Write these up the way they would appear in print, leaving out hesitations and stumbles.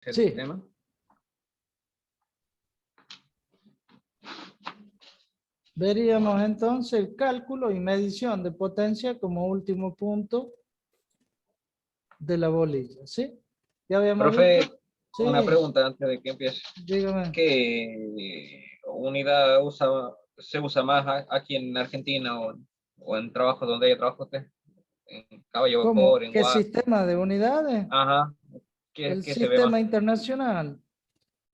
el Sí, sistema. veríamos entonces el cálculo y medición de potencia como último punto de la bolilla, ¿sí? ¿Ya habíamos Profe, visto? una Sí, pregunta antes de que empiece. dígame. ¿Qué unidad se usa más aquí en Argentina o en trabajos donde haya trabajo usted? ¿En caballo vapor, ¿Cómo? en ¿Qué guardia? sistema de unidades? Ajá. El ¿Qué se ve más? sistema internacional. Ah,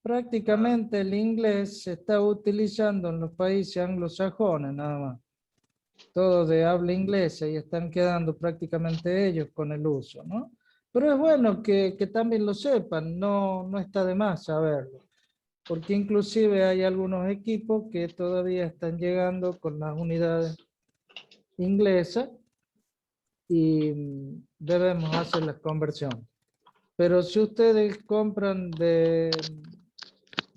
Prácticamente el inglés se está utilizando en los países anglosajones nada más. Todos de habla inglesa y están quedando prácticamente ellos con el uso, ¿no? Pero es bueno que también lo sepan, no está de más saberlo, porque inclusive hay algunos equipos que todavía están llegando con las unidades inglesas y debemos hacer la conversión. Pero si ustedes compran de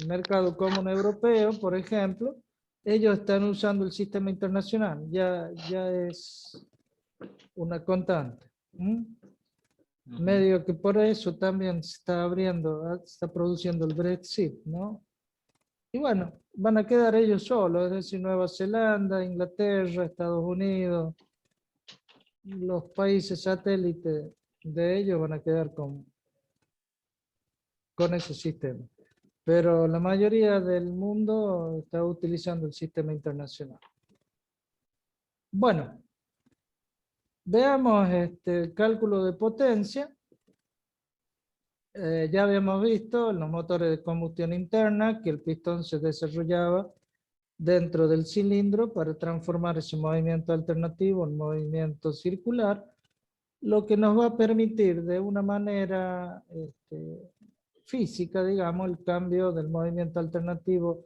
mercado común europeo, por ejemplo, ellos están usando el sistema internacional, ya es una constante. ¿Mm? ujú. Medio que por eso también se está abriendo, está produciendo el Brexit, ¿no? Y bueno, van a quedar ellos solos, es decir, Nueva Zelanda, Inglaterra, Estados Unidos, los países satélites de ellos van a quedar con ese sistema. Pero la mayoría del mundo está utilizando el sistema internacional. Bueno, veamos el cálculo de potencia. Ya habíamos visto en los motores de combustión interna que el pistón se desarrollaba dentro del cilindro para transformar ese movimiento alternativo en movimiento circular, lo que nos va a permitir de una manera física, digamos, el cambio del movimiento alternativo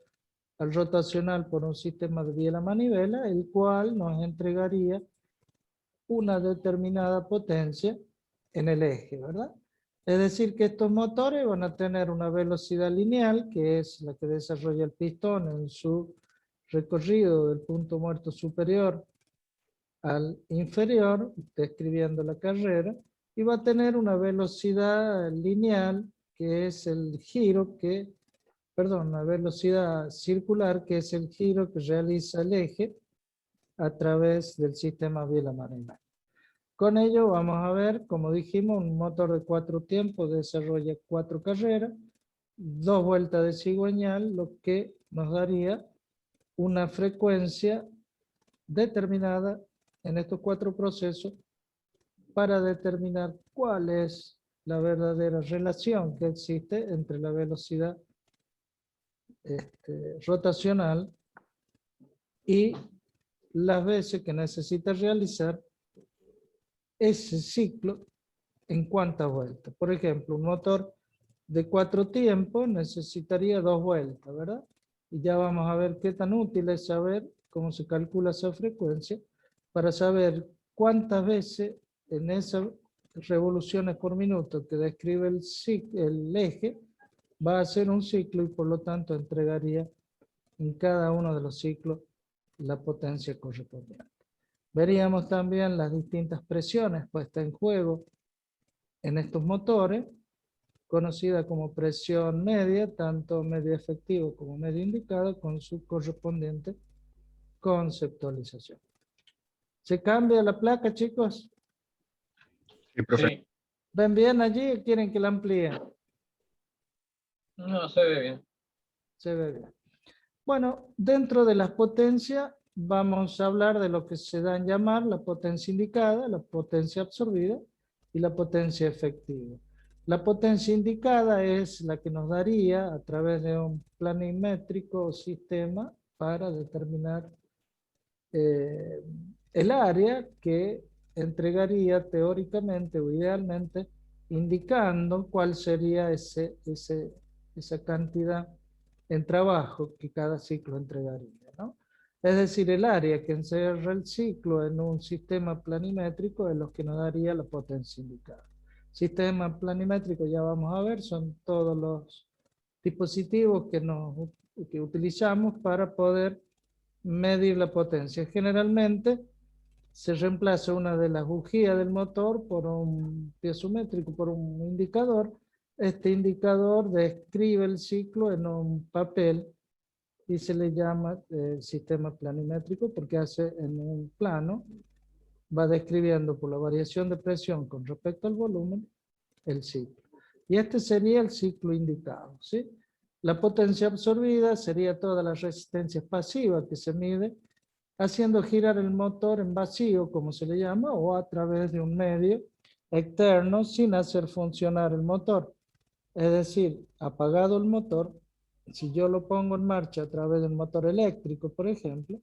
al rotacional por un sistema de biela-manivela, el cual nos entregaría una determinada potencia en el eje, ¿verdad? Es decir, que estos motores van a tener una velocidad lineal, que es la que desarrolla el pistón en su recorrido del punto muerto superior al inferior, describiendo la carrera, y va a tener una velocidad lineal, que es el giro que, perdón, una velocidad circular, que es el giro que realiza el eje a través del sistema biela-manivela. Con ello vamos a ver, como dijimos, un motor de 4 tiempos desarrolla 4 carreras, 2 vueltas de cigüeñal, lo que nos daría una frecuencia determinada en estos 4 procesos para determinar cuál es la verdadera relación que existe entre la velocidad rotacional y las veces que necesita realizar ese ciclo en cuántas vueltas. Por ejemplo, un motor de 4 tiempos necesitaría 2 vueltas, ¿verdad? Y ya vamos a ver qué tan útil es saber cómo se calcula esa frecuencia para saber cuántas veces en esas revoluciones por minuto que describe el eje va a ser un ciclo y por lo tanto entregaría en cada uno de los ciclos la potencia correspondiente. Veríamos también las distintas presiones puestas en juego en estos motores, conocida como presión media, tanto medio efectivo como medio indicado, con su correspondiente conceptualización. ¿Se cambia la placa, chicos? Sí, profe. Sí, ¿Ven bien allí o quieren que la amplíe? no se ve bien. Se ve bien. Bueno, dentro de las potencias vamos a hablar de lo que se da en llamar la potencia indicada, la potencia absorbida y la potencia efectiva. La potencia indicada es la que nos daría a través de un planimétrico sistema para determinar eh, el área que entregaría teóricamente o idealmente indicando cuál sería esa cantidad en trabajo que cada ciclo entregaría, ¿no? Es decir, el área que encierra el ciclo en un sistema planimétrico es lo que nos daría la potencia indicada. Sistema planimétrico, ya vamos a ver, son todos los dispositivos que utilizamos para poder medir la potencia. Generalmente se reemplaza una de las bujías del motor por un piezométrico, por un indicador, este indicador describe el ciclo en un papel y se le llama sistema planimétrico porque hace en un plano, va describiendo por la variación de presión con respecto al volumen el ciclo. Y este sería el ciclo indicado, ¿sí? La potencia absorbida sería toda la resistencia pasiva que se mide haciendo girar el motor en vacío, como se le llama, o a través de un medio externo sin hacer funcionar el motor. Es decir, apagado el motor, si yo lo pongo en marcha a través del motor eléctrico, por ejemplo,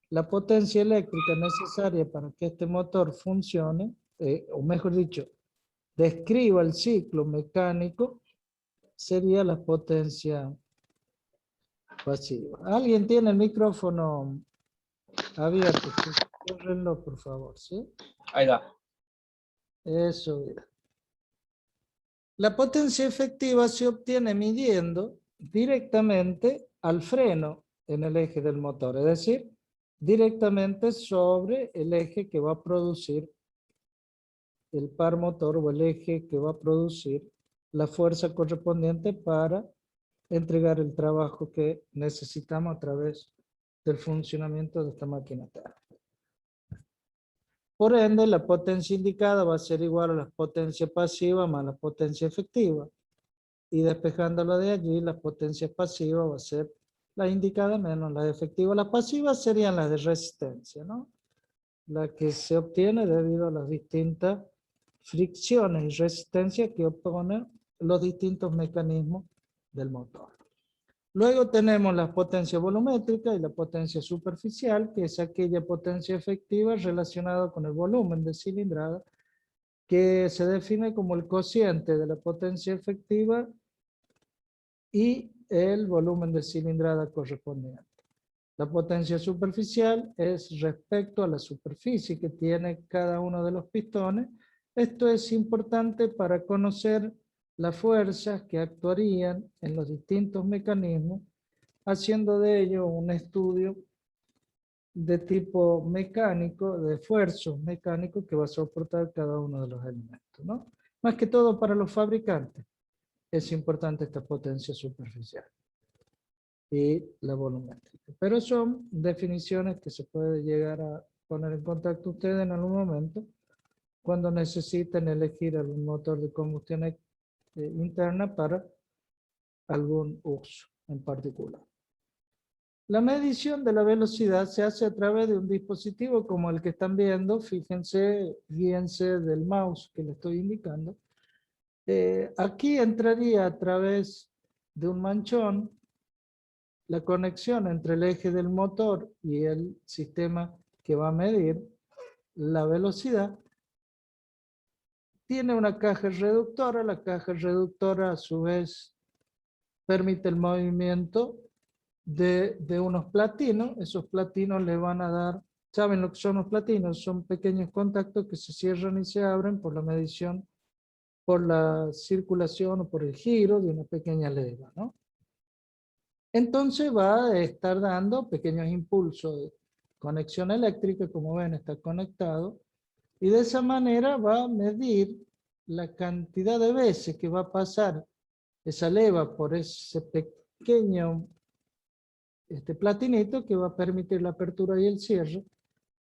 la potencia eléctrica necesaria para que este motor funcione, o mejor dicho, describa el ciclo mecánico, sería la potencia pasiva. ¿Alguien tiene el micrófono abierto? Cierrenlo, por favor, ¿sí? Ahí da. Eso, mira. La potencia efectiva se obtiene midiendo directamente al freno en el eje del motor, es decir, directamente sobre el eje que va a producir el par motor o el eje que va a producir la fuerza correspondiente para entregar el trabajo que necesitamos a través del funcionamiento de esta máquina térmica. Por ende, la potencia indicada va a ser igual a la potencia pasiva más la potencia efectiva. Y despejándolo de allí, la potencia pasiva va a ser la indicada menos la efectiva. Las pasivas serían las de resistencia, ¿no? La que se obtiene debido a las distintas fricciones y resistencias que oponen los distintos mecanismos del motor. Luego tenemos la potencia volumétrica y la potencia superficial, que es aquella potencia efectiva relacionada con el volumen de cilindrada, que se define como el cociente de la potencia efectiva y el volumen de cilindrada correspondiente. La potencia superficial es respecto a la superficie que tiene cada uno de los pistones. Esto es importante para conocer las fuerzas que actuarían en los distintos mecanismos, haciendo de ello un estudio de tipo mecánico, de esfuerzos mecánicos que va a soportar cada uno de los elementos, ¿no? Más que todo para los fabricantes es importante esta potencia superficial y la volumétrica. Pero son definiciones que se puede llegar a poner en contacto ustedes en algún momento cuando necesiten elegir algún motor de combustión interna para algún uso en particular. La medición de la velocidad se hace a través de un dispositivo como el que están viendo. Fíjense, guíense del mouse que le estoy indicando. Aquí entraría a través de un manchón la conexión entre el eje del motor y el sistema que va a medir la velocidad. Tiene una caja reductora. La caja reductora a su vez permite el movimiento de unos platinos. Esos platinos le van a dar, ¿saben lo que son los platinos? Son pequeños contactos que se cierran y se abren por la medición, por la circulación o por el giro de una pequeña leva, ¿no? Entonces va a estar dando pequeños impulsos de conexión eléctrica, como ven está conectado, y de esa manera va a medir la cantidad de veces que va a pasar esa leva por ese pequeño platinito que va a permitir la apertura y el cierre,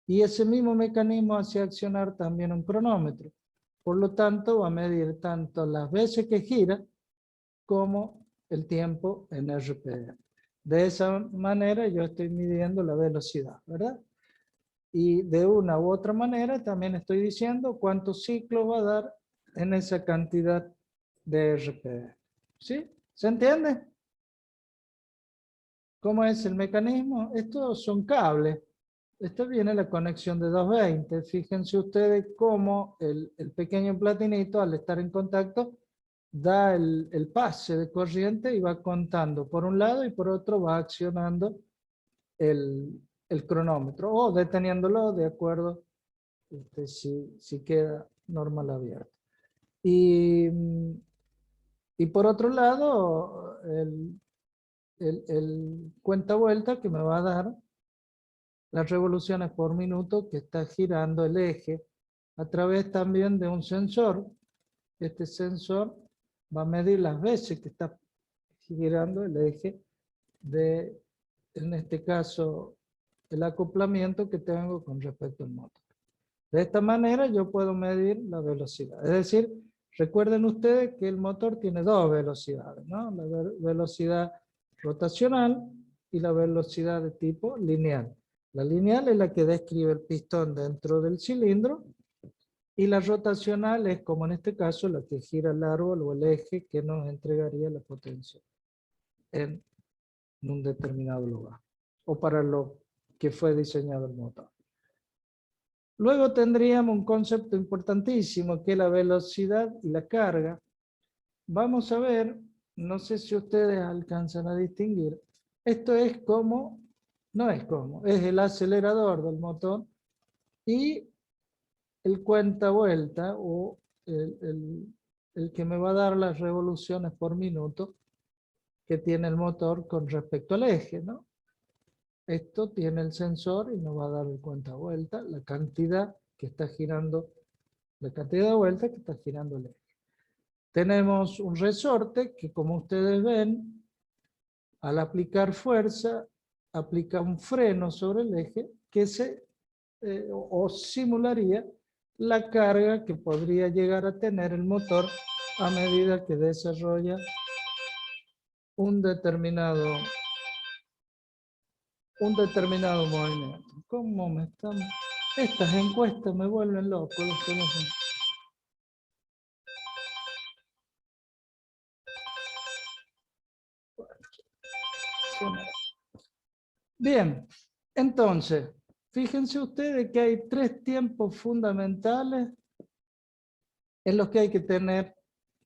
y ese mismo mecanismo hace accionar también un cronómetro. Por lo tanto, va a medir tanto las veces que gira como el tiempo en RPM. De esa manera yo estoy midiendo la velocidad, ¿verdad? Y de una u otra manera también estoy diciendo cuántos ciclos va a dar en esa cantidad de RPM. ¿Sí? ¿Se entiende? ¿Cómo es el mecanismo? Estos son cables. Esta viene la conexión de 220. Fíjense ustedes cómo el pequeño platinito al estar en contacto da el pase de corriente y va contando por un lado y por otro va accionando el cronómetro o deteniéndolo de acuerdo si queda normal abierto. Y por otro lado, el cuenta vuelta que me va a dar las revoluciones por minuto que está girando el eje a través también de un sensor. Este sensor va a medir las veces que está girando el eje de, en este caso, el acoplamiento que tengo con respecto al motor. De esta manera yo puedo medir la velocidad. Es decir, recuerden ustedes que el motor tiene dos velocidades, ¿no? La velocidad rotacional y la velocidad de tipo lineal. La lineal es la que describe el pistón dentro del cilindro y la rotacional es, como en este caso, la que gira el árbol o el eje que nos entregaría la potencia en un determinado lugar o para lo que fue diseñado el motor. Luego tendríamos un concepto importantísimo que es la velocidad y la carga. Vamos a ver, no sé si ustedes alcanzan a distinguir, esto es como, no es como, es el acelerador del motor y el cuenta vuelta o el que me va a dar las revoluciones por minuto que tiene el motor con respecto al eje, ¿no? Esto tiene el sensor y nos va a dar el cuenta vuelta, la cantidad que está girando, la cantidad de vueltas que está girando el eje. Tenemos un resorte que, como ustedes ven, al aplicar fuerza, aplica un freno sobre el eje que o simularía la carga que podría llegar a tener el motor a medida que desarrolla un determinado movimiento. ¿Cómo me están? Estas encuestas me vuelven loco los teléfonos. Bien, entonces, fíjense ustedes que hay tres tiempos fundamentales en los que hay que tener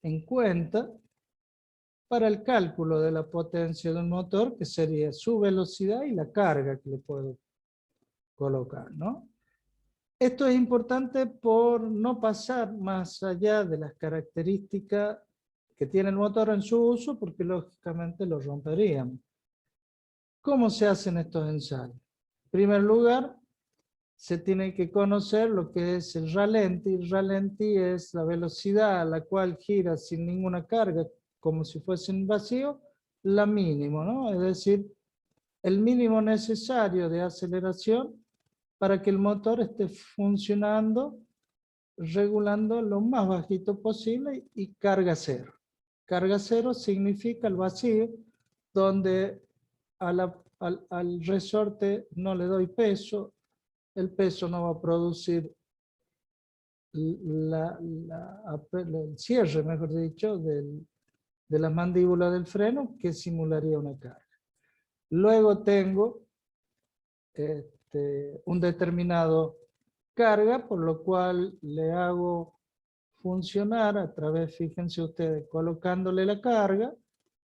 en cuenta para el cálculo de la potencia de un motor, que sería su velocidad y la carga que le puedo colocar, ¿no? Esto es importante por no pasar más allá de las características que tiene el motor en su uso, porque lógicamente lo romperíamos. ¿Cómo se hacen estos ensayos? En primer lugar, se tiene que conocer lo que es el ralenti. El ralenti es la velocidad a la cual gira sin ninguna carga, como si fuese un vacío, la mínimo, ¿no? Es decir, el mínimo necesario de aceleración para que el motor esté funcionando, regulando lo más bajito posible y carga cero. Carga cero significa el vacío, donde al resorte no le doy peso, el peso no va a producir el cierre, mejor dicho, de la mandíbula del freno, que simularía una carga. Luego tengo un determinado carga, por lo cual le hago funcionar a través, fíjense ustedes, colocándole la carga,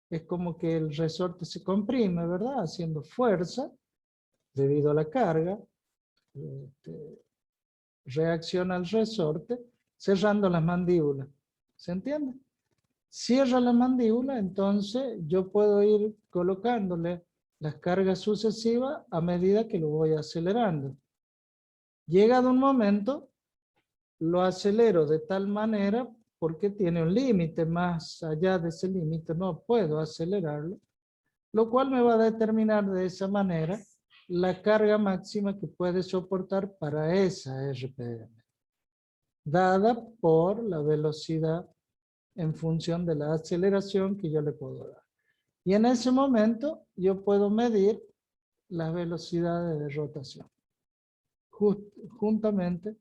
es como que el resorte se comprime, ¿verdad? Haciendo fuerza debido a la carga. Reacciona al resorte cerrando las mandíbulas. ¿Se entiende? Cierra la mandíbula, entonces yo puedo ir colocándole las cargas sucesivas a medida que lo voy acelerando. Llegado un momento, lo acelero de tal manera porque tiene un límite, más allá de ese límite no puedo acelerarlo, lo cual me va a determinar de esa manera la carga máxima que puede soportar para esa RPM, dada por la velocidad en función de la aceleración que yo le puedo dar. Y en ese momento yo puedo medir las velocidades de rotación, juntamente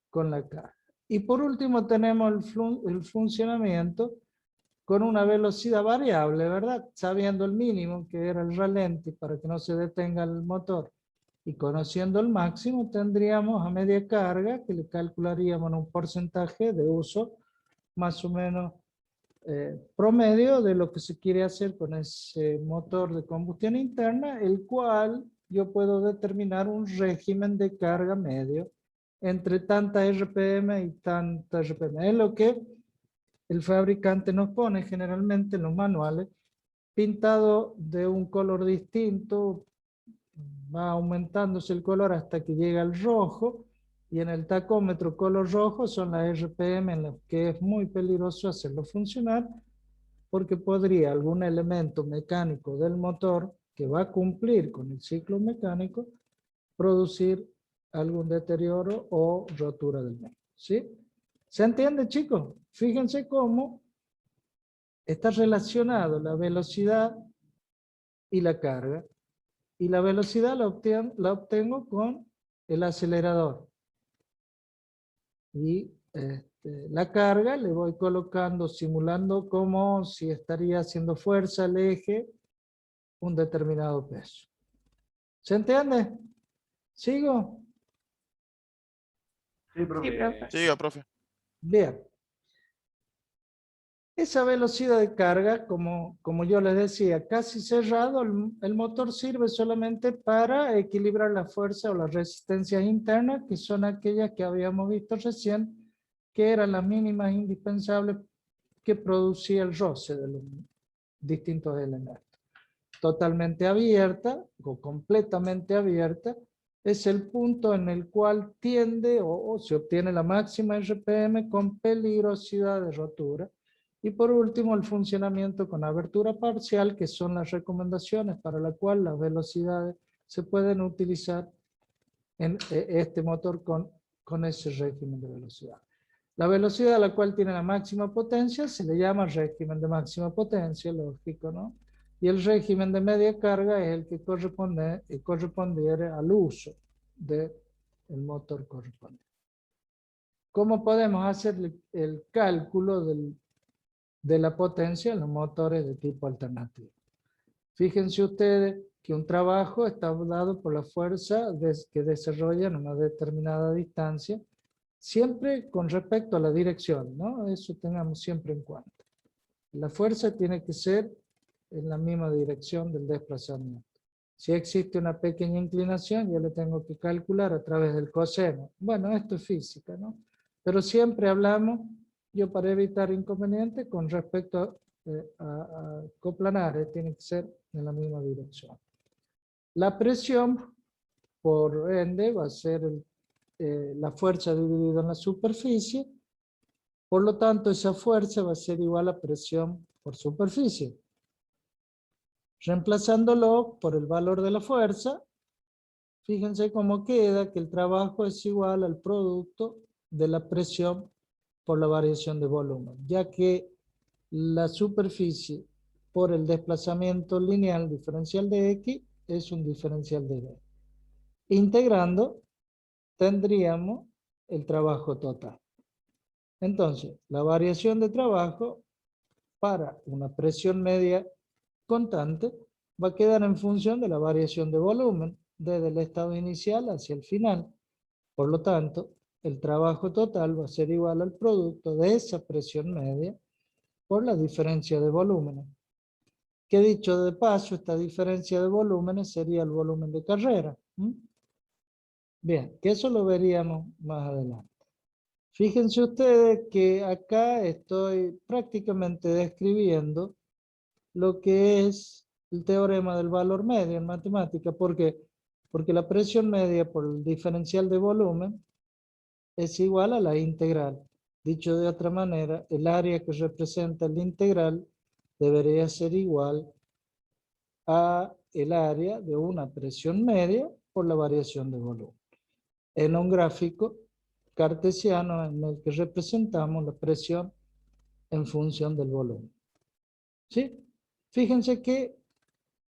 con la carga. Y por último tenemos el funcionamiento con una velocidad variable, ¿verdad? Sabiendo el mínimo, que era el ralenti, para que no se detenga el motor, y conociendo el máximo, tendríamos a media carga, que le calcularíamos un porcentaje de uso más o menos promedio de lo que se quiere hacer con ese motor de combustión interna, el cual yo puedo determinar un régimen de carga medio entre tanta RPM y tanta RPM. Es lo que el fabricante nos pone generalmente en los manuales, pintado de un color distinto, va aumentándose el color hasta que llega al rojo, Y en el tacómetro color rojo son las RPM en las que es muy peligroso hacerlo funcionar porque podría algún elemento mecánico del motor que va a cumplir con el ciclo mecánico producir algún deterioro o rotura del mismo. ¿Sí? ¿Se entiende, chicos? Fíjense cómo está relacionado la velocidad y la carga. Y la velocidad la obtengo con el acelerador. Y la carga le voy colocando, simulando como si estaría haciendo fuerza al eje un determinado peso. ¿Se entiende? ¿Sigo? Sí, profe. Siga, profe. Bien. Esa velocidad de carga, como yo les decía, casi cerrado, el motor sirve solamente para equilibrar la fuerza o las resistencias internas, que son aquellas que habíamos visto recién, que eran las mínimas indispensables que producía el roce de los distintos elementos. Totalmente abierta o completamente abierta es el punto en el cual tiende o se obtiene la máxima RPM con peligrosidad de rotura. Y por último, el funcionamiento con abertura parcial, que son las recomendaciones para la cual las velocidades se pueden utilizar en este motor con ese régimen de velocidad. La velocidad a la cual tiene la máxima potencia se le llama régimen de máxima potencia, lógico, ¿no? Y el régimen de media carga es el que correspondiera al uso del motor correspondiente. ¿Cómo podemos hacer el cálculo de la potencia en los motores de tipo alternativo? Fíjense ustedes que un trabajo está dado por la fuerza que desarrolla en una determinada distancia, siempre con respecto a la dirección, ¿no? Eso tengamos siempre en cuenta. La fuerza tiene que ser en la misma dirección del desplazamiento. Si existe una pequeña inclinación, yo le tengo que calcular a través del coseno. Bueno, esto es física, ¿no? Pero siempre hablamos, yo para evitar inconvenientes, con respecto a coplanares, tiene que ser en la misma dirección. La presión, por ende, va a ser la fuerza dividida en la superficie. Por lo tanto, esa fuerza va a ser igual a presión por superficie. Reemplazándolo por el valor de la fuerza, fíjense cómo queda que el trabajo es igual al producto de la presión por la variación de volumen, ya que la superficie por el desplazamiento lineal diferencial de X es un diferencial de B. Integrando, tendríamos el trabajo total. Entonces, la variación de trabajo para una presión media constante va a quedar en función de la variación de volumen desde el estado inicial hacia el final. Por lo tanto, el trabajo total va a ser igual al producto de esa presión media por la diferencia de volúmenes. Que dicho de paso, esta diferencia de volúmenes sería el volumen de carrera. Bien, que eso lo veríamos más adelante. Fíjense ustedes que acá estoy prácticamente describiendo lo que es el teorema del valor medio en matemática. ¿Por qué? Porque la presión media por el diferencial de volumen es igual a la integral. Dicho de otra manera, el área que representa el integral debería ser igual a el área de una presión media por la variación de volumen. En un gráfico cartesiano en el que representamos la presión en función del volumen. ¿Sí? Fíjense qué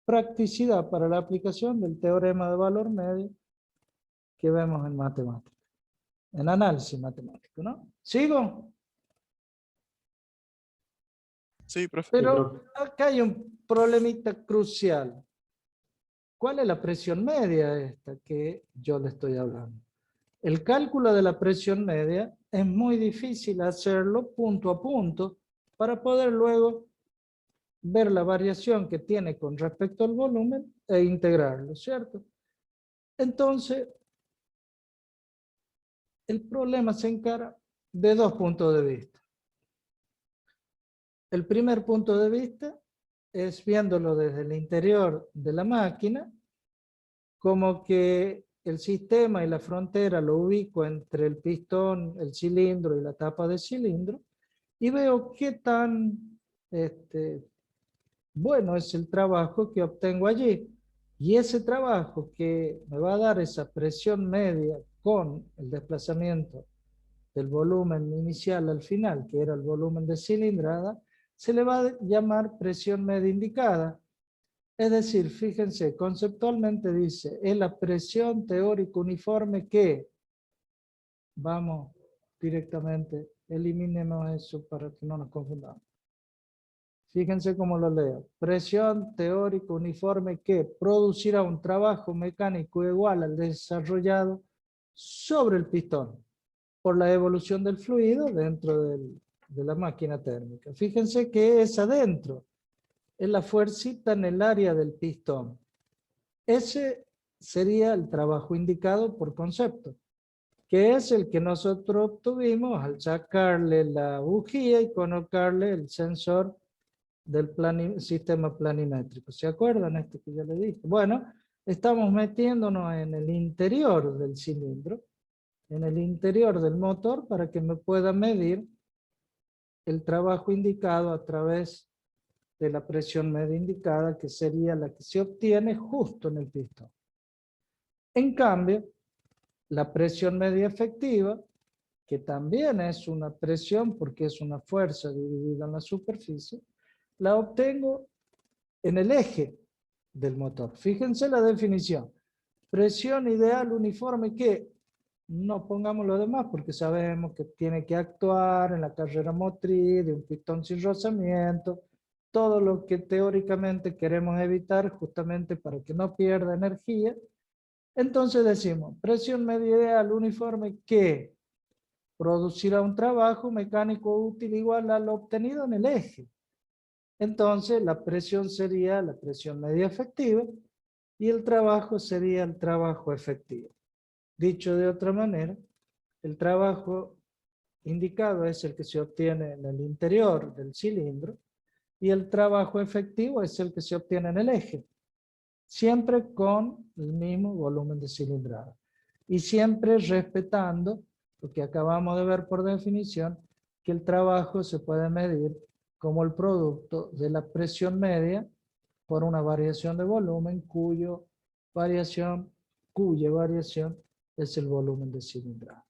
practicidad para la aplicación del teorema de valor medio que vemos en matemática, en análisis matemático, ¿no? ¿Sigo? Sí, profe. Pero acá hay un problemita crucial. ¿Cuál es la presión media esta que yo le estoy hablando? El cálculo de la presión media es muy difícil hacerlo punto a punto para poder luego ver la variación que tiene con respecto al volumen e integrarlo, ¿cierto? Entonces, el problema se encara de dos puntos de vista. El primer punto de vista es viéndolo desde el interior de la máquina, como que el sistema y la frontera lo ubico entre el pistón, el cilindro y la tapa de cilindro, y veo qué tan bueno es el trabajo que obtengo allí. Y ese trabajo que me va a dar esa presión media con el desplazamiento del volumen inicial al final, que era el volumen de cilindrada, se le va a llamar presión media indicada. Es decir, fíjense, conceptualmente dice, es la presión teórica uniforme que, vamos directamente, eliminemos eso para que no nos confundamos. Fíjense cómo lo leo. Presión teórica uniforme que producirá un trabajo mecánico igual al desarrollado sobre el pistón por la evolución del fluido dentro de la máquina térmica. Fíjense que es adentro, es la fuercita en el área del pistón. Ese sería el trabajo indicado por concepto, que es el que nosotros obtuvimos al sacarle la bujía y colocarle el sensor del sistema planimétrico. ¿Se acuerdan esto que yo le dije? Bueno, estamos metiéndonos en el interior del cilindro, en el interior del motor, para que me pueda medir el trabajo indicado a través de la presión media indicada, que sería la que se obtiene justo en el pistón. En cambio, la presión media efectiva, que también es una presión porque es una fuerza dividida en la superficie, la obtengo en el eje del motor. Fíjense la definición. Presión ideal uniforme que no pongamos lo demás porque sabemos que tiene que actuar en la carrera motriz de un pistón sin rozamiento, todo lo que teóricamente queremos evitar justamente para que no pierda energía. Entonces decimos, presión media ideal uniforme que producirá un trabajo mecánico útil igual al obtenido en el eje. Entonces la presión sería la presión media efectiva y el trabajo sería el trabajo efectivo. Dicho de otra manera, el trabajo indicado es el que se obtiene en el interior del cilindro y el trabajo efectivo es el que se obtiene en el eje, siempre con el mismo volumen de cilindrada y siempre respetando lo que acabamos de ver por definición, que el trabajo se puede medir como el producto de la presión media por una variación de volumen cuya variación es el volumen de cilindrada.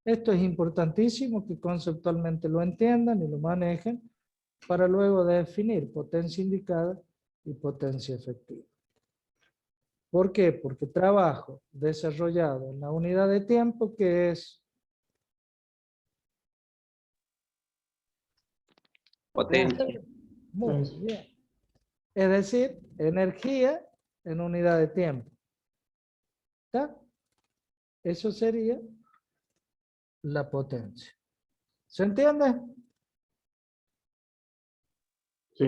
Esto es importantísimo que conceptualmente lo entiendan y lo manejen para luego definir potencia indicada y potencia efectiva. ¿Por qué? Porque trabajo desarrollado en la unidad de tiempo que es Potencia. muy bien. Es decir, energía en unidad de tiempo. ¿Está? Eso sería la potencia. ¿Se entiende? Sí.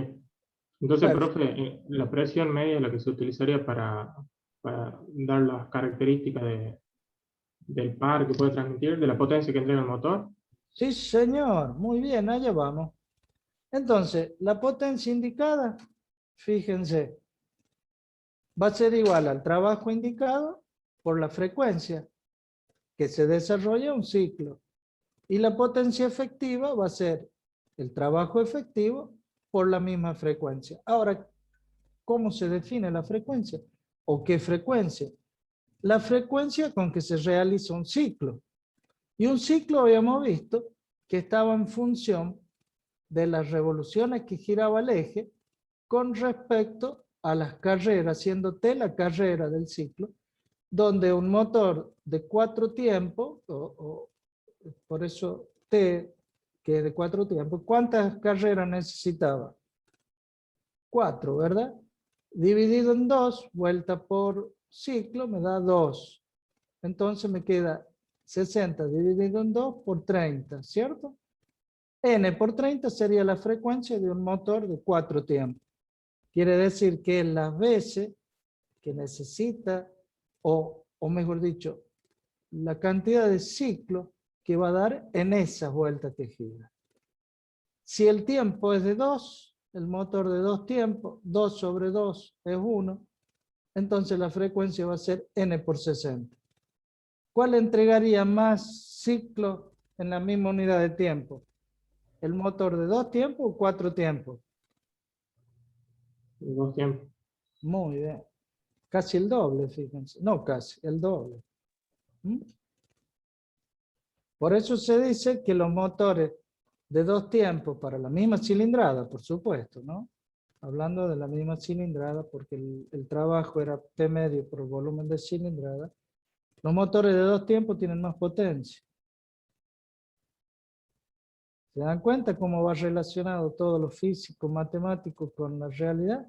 Entonces, Perfecto. profe, la presión media es la que se utilizaría para dar las características del par que puede transmitir, de la potencia que entrega el motor. Sí, señor. Muy bien, allá vamos. Entonces, la potencia indicada, fíjense, va a ser igual al trabajo indicado por la frecuencia que se desarrolla un ciclo. Y la potencia efectiva va a ser el trabajo efectivo por la misma frecuencia. Ahora, ¿cómo se define la frecuencia? ¿O qué frecuencia? La frecuencia con que se realiza un ciclo. Y un ciclo habíamos visto que estaba en función de las revoluciones que giraba el eje con respecto a las carreras, siendo T la carrera del ciclo, donde un motor de 4 tiempos, por eso T, que es de 4 tiempos, ¿cuántas carreras necesitaba? 4, ¿verdad? Dividido en 2, vuelta por ciclo, me da 2. Entonces me queda 60 dividido en 2 por 30, ¿cierto? N por 30 sería la frecuencia de un motor de 4 tiempos. Quiere decir que las veces que necesita, o mejor dicho, la cantidad de ciclos que va a dar en esas vueltas que gira. Si el tiempo es de 2, el motor de 2 tiempos, 2 sobre 2 es 1, entonces la frecuencia va a ser N por 60. ¿Cuál entregaría más ciclos en la misma unidad de tiempo? ¿El motor de 2 tiempos o 4 tiempos? 2 tiempos. Muy bien. Casi el doble, fíjense. No casi, el doble. ¿Mm? Por eso se dice que los motores de 2 tiempos para la misma cilindrada, por supuesto, ¿no? Hablando de la misma cilindrada, porque el trabajo era P medio por el volumen de cilindrada, los motores de 2 tiempos tienen más potencia. ¿Se dan cuenta cómo va relacionado todo lo físico, matemático con la realidad?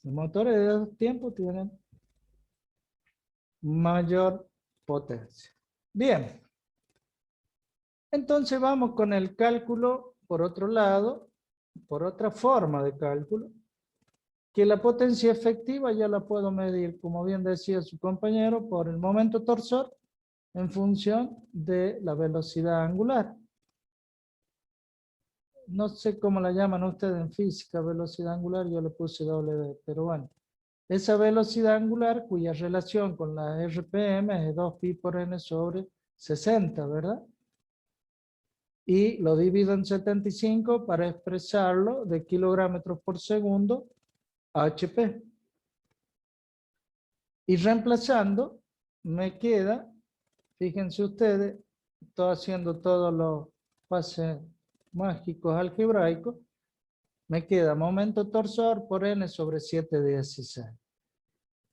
Los motores de 2 tiempos tienen mayor potencia. Bien. Entonces vamos con el cálculo, por otro lado, por otra forma de cálculo, que la potencia efectiva ya la puedo medir, como bien decía su compañero, por el momento torsor en función de la velocidad angular. No sé cómo la llaman ustedes en física, velocidad angular, yo le puse W, pero bueno. Esa velocidad angular, cuya relación con la RPM es 2pi por n sobre 60, ¿verdad? Y lo divido en 75 para expresarlo de kilogramos por segundo a HP. Y reemplazando, me queda, fíjense ustedes, estoy haciendo todos los pases mágicos algebraicos, me queda momento torsor por n sobre 716.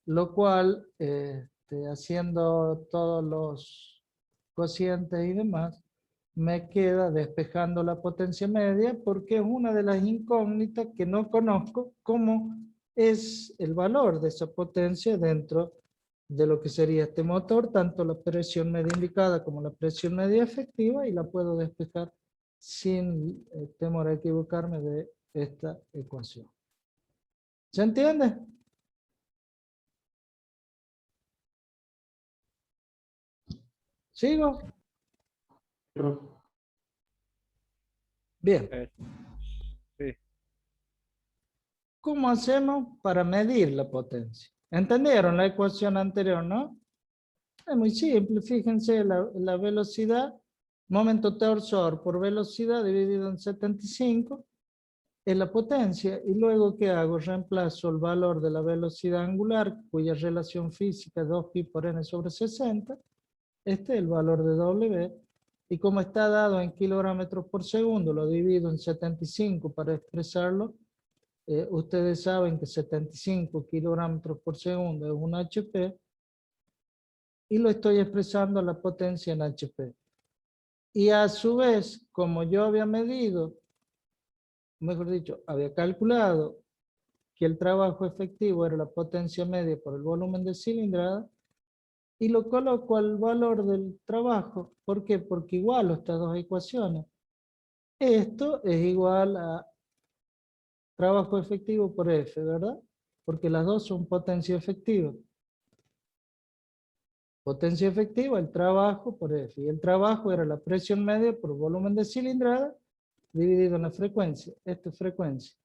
Lo cual, haciendo todos los cocientes y demás, me queda despejando la potencia media porque es una de las incógnitas que no conozco cómo es el valor de esa potencia dentro de lo que sería este motor, tanto la presión media indicada como la presión media efectiva, y la puedo despejar sin temor a equivocarme de esta ecuación. ¿Se entiende? ¿Sigo? Bien. Sí. ¿Cómo hacemos para medir la potencia? ¿Entendieron la ecuación anterior, no? Es muy simple, fíjense, la velocidad, momento torsor por velocidad dividido en 75, es la potencia, y luego ¿qué hago? Reemplazo el valor de la velocidad angular, cuya relación física es 2pi por n sobre 60, este es el valor de W, y como está dado en kilogramos por segundo, lo divido en 75 para expresarlo. Ustedes saben que 75 kilogramos por segundo es un HP, y lo estoy expresando la potencia en HP. Y a su vez, como yo había medido, mejor dicho, había calculado que el trabajo efectivo era la potencia media por el volumen de cilindrada, y lo coloco al valor del trabajo. ¿Por qué? Porque igualo estas dos ecuaciones. Esto es igual a trabajo efectivo por F, ¿verdad? Porque las dos son potencia efectiva. Potencia efectiva, el trabajo por F. Y el trabajo era la presión media por volumen de cilindrada dividido en la frecuencia. Esta es frecuencia.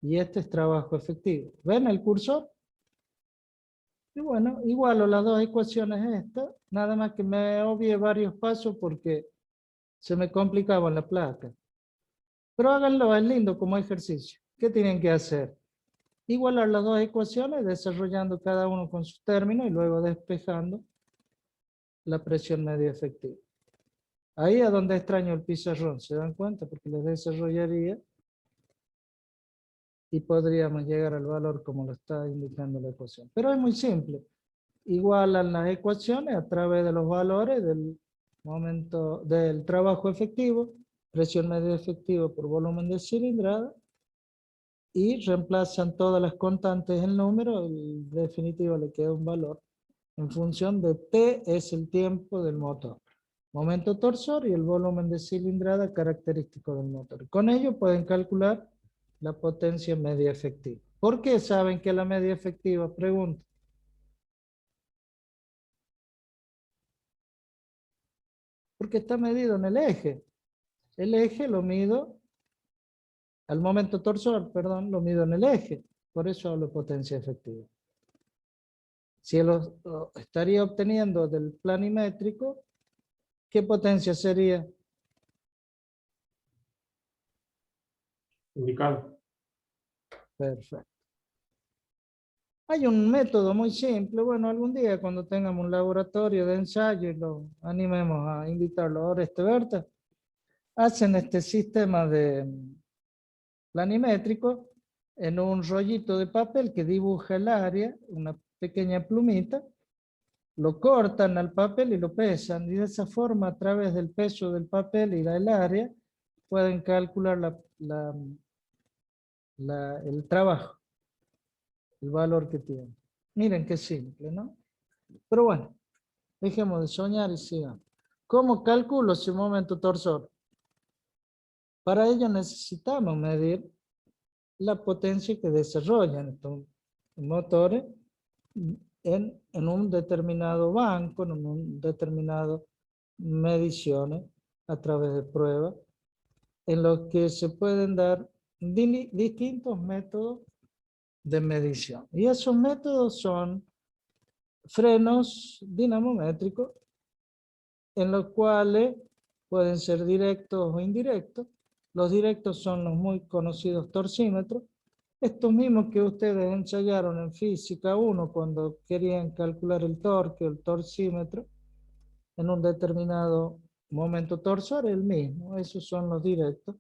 Y este es trabajo efectivo. ¿Ven el cursor? Y bueno, igualo las dos ecuaciones estas. Nada más que me obvié varios pasos porque se me complicaba en la placa. Pero háganlo, es lindo como ejercicio. ¿Qué tienen que hacer? Igualar las dos ecuaciones, desarrollando cada uno con sus términos y luego despejando la presión media efectiva. Ahí es donde extraño el pizarrón, ¿se dan cuenta? Porque les desarrollaría y podríamos llegar al valor como lo está indicando la ecuación. Pero es muy simple. Igualan las ecuaciones a través de los valores del momento del trabajo efectivo, presión media efectiva por volumen de cilindrada, y reemplazan todas las constantes en número, y en definitiva le queda un valor en función de T, es el tiempo del motor, momento torsor y el volumen de cilindrada característico del motor. Con ello pueden calcular la potencia media efectiva. ¿Por qué saben que la media efectiva? Pregunto. Porque está medido en el eje. El eje lo mido, al momento torsor, perdón, lo mido en el eje. Por eso hablo de potencia efectiva. Si lo estaría obteniendo del planimétrico, ¿qué potencia sería? Indicado. Perfecto. Hay un método muy simple. Bueno, algún día cuando tengamos un laboratorio de ensayo y lo animemos a invitarlo ahora Berta, hacen este sistema de planimétrico en un rollito de papel que dibuja el área, una pequeña plumita, lo cortan al papel y lo pesan, y de esa forma, a través del peso del papel y del área, pueden calcular el trabajo, el valor que tiene. Miren qué simple, ¿no? Pero bueno, dejemos de soñar y sigamos. ¿Cómo calculo ese momento torsor? Para ello necesitamos medir la potencia que desarrollan estos motores en un determinado banco, en un determinado mediciones a través de pruebas, en los que se pueden dar distintos métodos de medición. Y esos métodos son frenos dinamométricos, en los cuales pueden ser directos o indirectos. Los directos son los muy conocidos torcímetros, estos mismos que ustedes ensayaron en Física 1 cuando querían calcular el torque o el torcímetro en un determinado momento torsor, el mismo. Esos son los directos.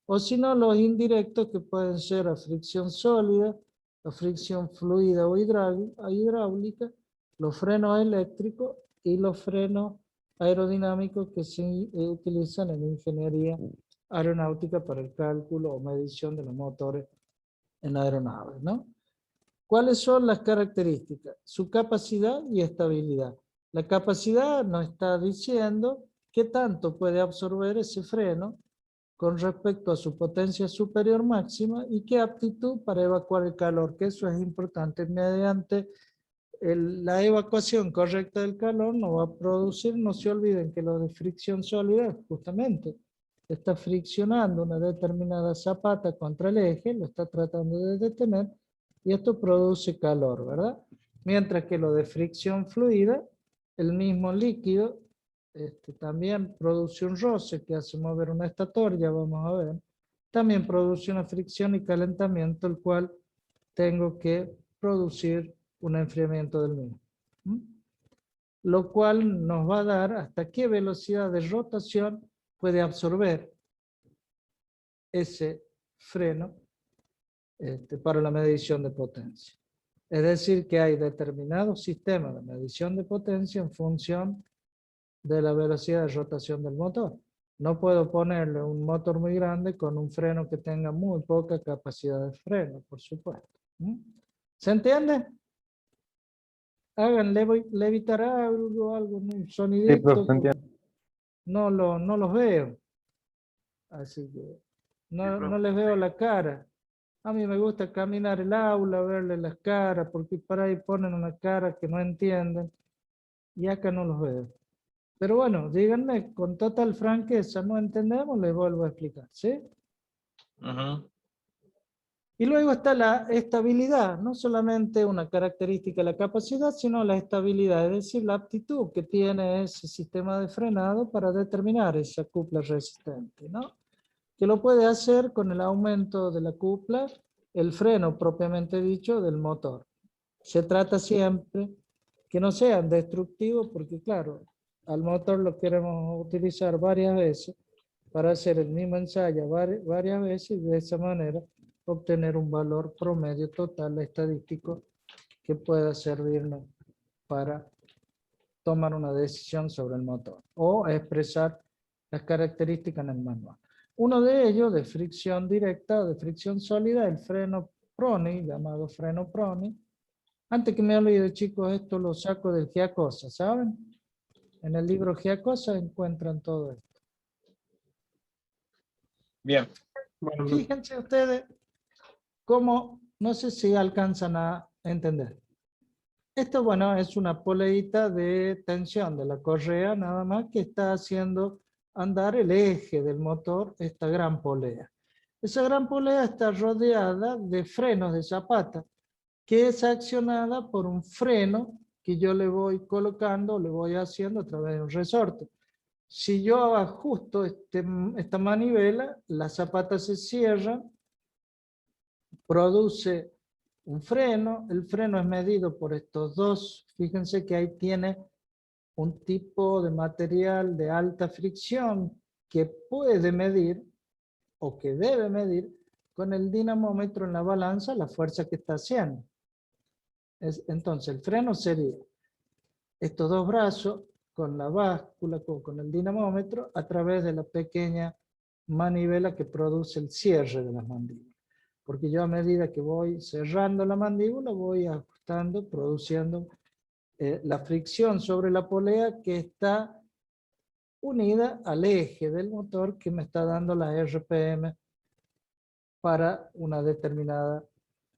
O si no, los indirectos, que pueden ser a fricción sólida, a fricción fluida o hidráulica, los frenos eléctricos y los frenos aerodinámicos que se utilizan en ingeniería aeronáutica para el cálculo o medición de los motores en aeronaves, ¿no? ¿Cuáles son las características? Su capacidad y estabilidad. La capacidad nos está diciendo qué tanto puede absorber ese freno con respecto a su potencia superior máxima y qué aptitud para evacuar el calor, que eso es importante. Mediante la evacuación correcta del calor no va a producir, no se olviden que lo de fricción sólida justamente está friccionando una determinada zapata contra el eje, lo está tratando de detener y esto produce calor, ¿verdad? Mientras que lo de fricción fluida, el mismo líquido también produce un roce que hace mover un estator, ya vamos a ver. También produce una fricción y calentamiento, el cual tengo que producir un enfriamiento del mismo. Lo cual nos va a dar hasta qué velocidad de rotación puede absorber ese freno para la medición de potencia. Es decir, que hay determinados sistemas de medición de potencia en función de la velocidad de rotación del motor. No puedo ponerle un motor muy grande con un freno que tenga muy poca capacidad de freno, por supuesto. ¿Se entiende? Hagan levitar algo, un sonidito. profe, entiendo. No los veo. Así que no les veo la cara. A mí me gusta caminar el aula, verle las caras, porque para ahí ponen una cara que no entienden. Y acá no los veo. Pero bueno, díganme con total franqueza, no entendemos, les vuelvo a explicar, ¿sí? Y luego está la estabilidad, no solamente una característica de la capacidad, sino la estabilidad, es decir, la aptitud que tiene ese sistema de frenado para determinar esa cupla resistente, ¿no? Que lo puede hacer con el aumento de la cupla, el freno propiamente dicho del motor. Se trata siempre que no sean destructivos, porque claro, al motor lo queremos utilizar varias veces para hacer el mismo ensayo varias veces y de esa manera obtener un valor promedio total estadístico que pueda servirnos para tomar una decisión sobre el motor o expresar las características en el manual. Uno de ellos, de fricción directa o de fricción sólida, el freno Proni, llamado freno Proni. Antes que me olvide, chicos, esto lo saco del Giacosa, ¿saben? En el libro Giacosa encuentran todo esto. Bien. Bueno, Fíjense ustedes cómo, no sé si alcanzan a entender. Esto, bueno, es una poleita de tensión de la correa, nada más que está haciendo andar el eje del motor, esta gran polea. Esa gran polea está rodeada de frenos de zapata, que es accionada por un freno que yo le voy colocando, le voy haciendo a través de un resorte. Si yo ajusto esta manivela, la zapata se cierra, produce un freno, el freno es medido por estos dos, fíjense que ahí tiene un tipo de material de alta fricción que puede medir o que debe medir con el dinamómetro en la balanza la fuerza que está haciendo. Entonces el freno sería estos dos brazos con la báscula, con el dinamómetro a través de la pequeña manivela que produce el cierre de las mandíbulas. Porque yo a medida que voy cerrando la mandíbula voy ajustando, produciendo la fricción sobre la polea que está unida al eje del motor que me está dando la RPM para una determinada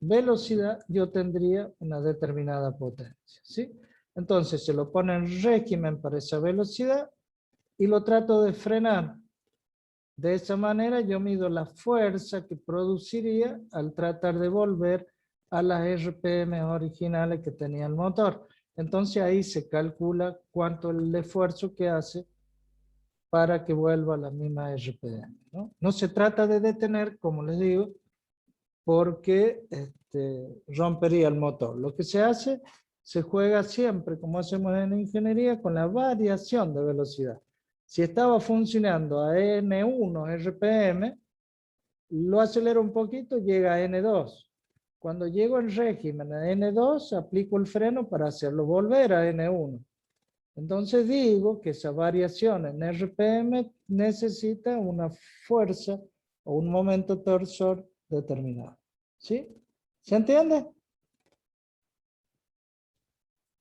velocidad, yo tendría una determinada potencia, ¿sí? Entonces se lo pone en régimen para esa velocidad y lo trato de frenar. De esa manera yo mido la fuerza que produciría al tratar de volver a las RPM originales que tenía el motor. Entonces ahí se calcula cuánto es el esfuerzo que hace para que vuelva a la misma RPM, ¿no? No se trata de detener, como les digo, porque rompería el motor. Lo que se hace, se juega siempre, como hacemos en ingeniería, con la variación de velocidad. Si estaba funcionando a N1 RPM, lo acelero un poquito, llega a N2. Cuando llego en régimen a N2, aplico el freno para hacerlo volver a N1. Entonces digo que esa variación en RPM necesita una fuerza o un momento torsor determinado. ¿Sí? ¿Se entiende?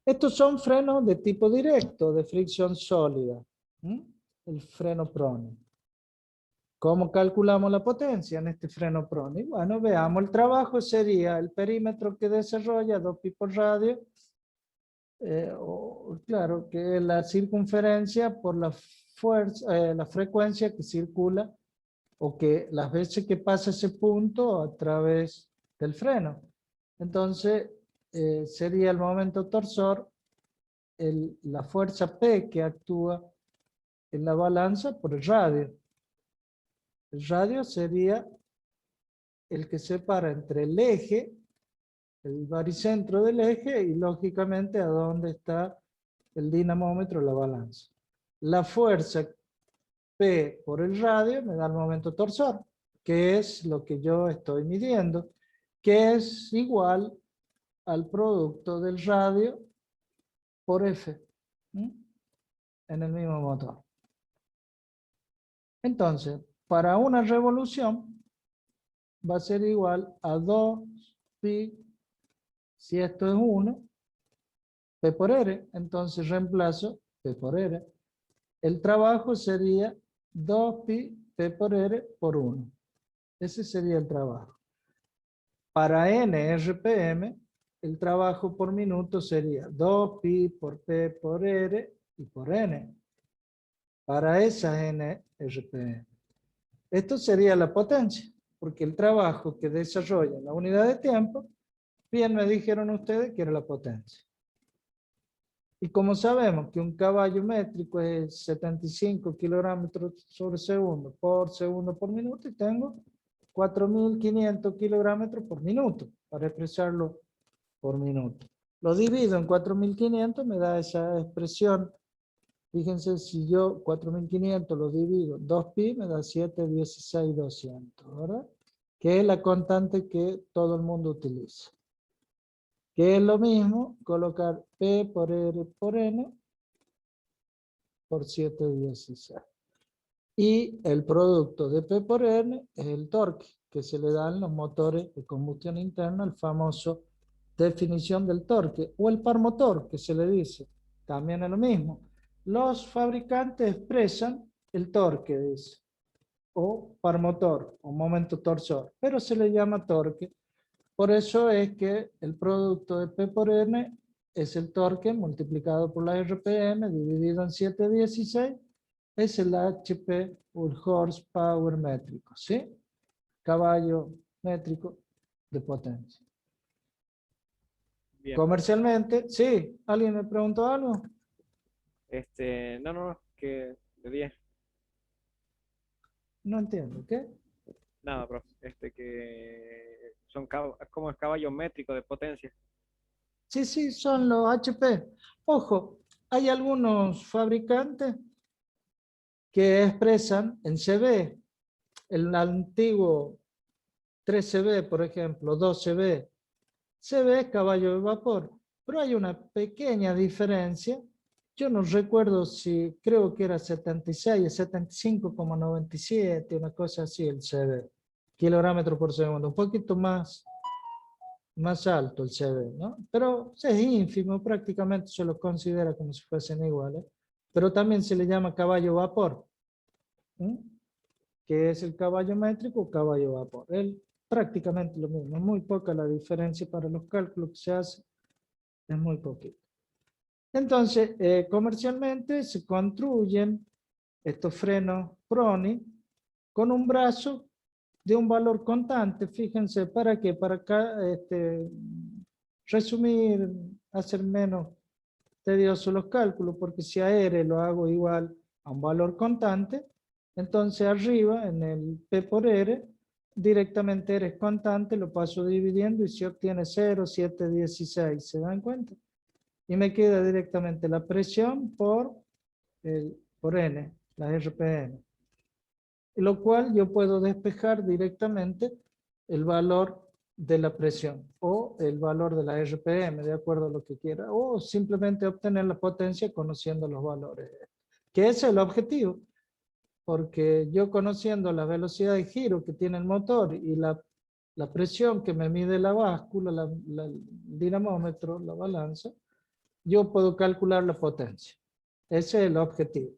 Estos son frenos de tipo directo, de fricción sólida. El freno Proni. ¿Cómo calculamos la potencia en este freno Proni? Bueno, veamos, el trabajo sería el perímetro que desarrolla 2pi por radio, claro, que es la circunferencia por la fuerza, la frecuencia que circula, o que las veces que pasa ese punto a través del freno. Entonces, sería el momento torsor, la fuerza P que actúa en la balanza por el radio. El radio sería el que separa entre el eje, el baricentro del eje, y lógicamente a dónde está el dinamómetro, la balanza. La fuerza P por el radio me da el momento torsor, que es lo que yo estoy midiendo, que es igual al producto del radio por F, en el mismo motor. Entonces, para una revolución va a ser igual a 2pi, si esto es 1, P por R, entonces reemplazo P por R. El trabajo sería 2pi P por R por 1. Ese sería el trabajo. Para n RPM, el trabajo por minuto sería 2pi por P por R y por n. Para esas n RPM. Esto sería la potencia, porque el trabajo que desarrolla la unidad de tiempo, bien me dijeron ustedes que era la potencia. Y como sabemos que un caballo métrico es 75 kilogramos sobre segundo por minuto, y tengo 4.500 kilogramos por minuto, para expresarlo por minuto. Lo divido en 4.500, me da esa expresión. Fíjense, si yo 4.500 lo divido en 2pi, me da 716.200, ¿verdad? Que es la constante que todo el mundo utiliza. Que es lo mismo colocar P por R por N por 716. Y el producto de P por N es el torque que se le da en los motores de combustión interna, el famoso definición del torque, o el par motor que se le dice, también es lo mismo. Los fabricantes expresan el torque, dice, o par motor, o momento torsor, pero se le llama torque. Por eso es que el producto de P por N es el torque multiplicado por la RPM dividido en 716, es el HP, o el horsepower métrico, ¿sí? Caballo métrico de potencia. Bien. Comercialmente, sí. ¿Alguien me preguntó algo? No, que de 10. No entiendo, ¿qué? Nada, profe. Que son como el caballo métrico de potencia. Sí, sí, son los HP. Ojo, hay algunos fabricantes que expresan en CB, el antiguo 3CB, por ejemplo, 2CB. CB es caballo de vapor, pero hay una pequeña diferencia. Yo no recuerdo si, creo que era 76, 75,97, una cosa así el CB, kilogramos por segundo, un poquito más alto el CB, ¿no? Pero es ínfimo, prácticamente se lo considera como si fuesen iguales, pero también se le llama caballo vapor, ¿sí? Que es el caballo métrico o caballo vapor. Es prácticamente lo mismo, es muy poca la diferencia para los cálculos que se hacen, es muy poquito. Entonces, comercialmente se construyen estos frenos Proni con un brazo de un valor constante. Fíjense, ¿para qué? Para acá, resumir, hacer menos tediosos los cálculos, porque si a R lo hago igual a un valor constante, entonces arriba en el P por R, directamente R es constante, lo paso dividiendo y se obtiene 0,716, ¿se dan cuenta? Y me queda directamente la presión por N, la RPM. Lo cual yo puedo despejar directamente el valor de la presión o el valor de la RPM, de acuerdo a lo que quiera, o simplemente obtener la potencia conociendo los valores. Que ese es el objetivo, porque yo conociendo la velocidad de giro que tiene el motor y la presión que me mide la báscula, el dinamómetro, la balanza, yo puedo calcular la potencia. Ese es el objetivo.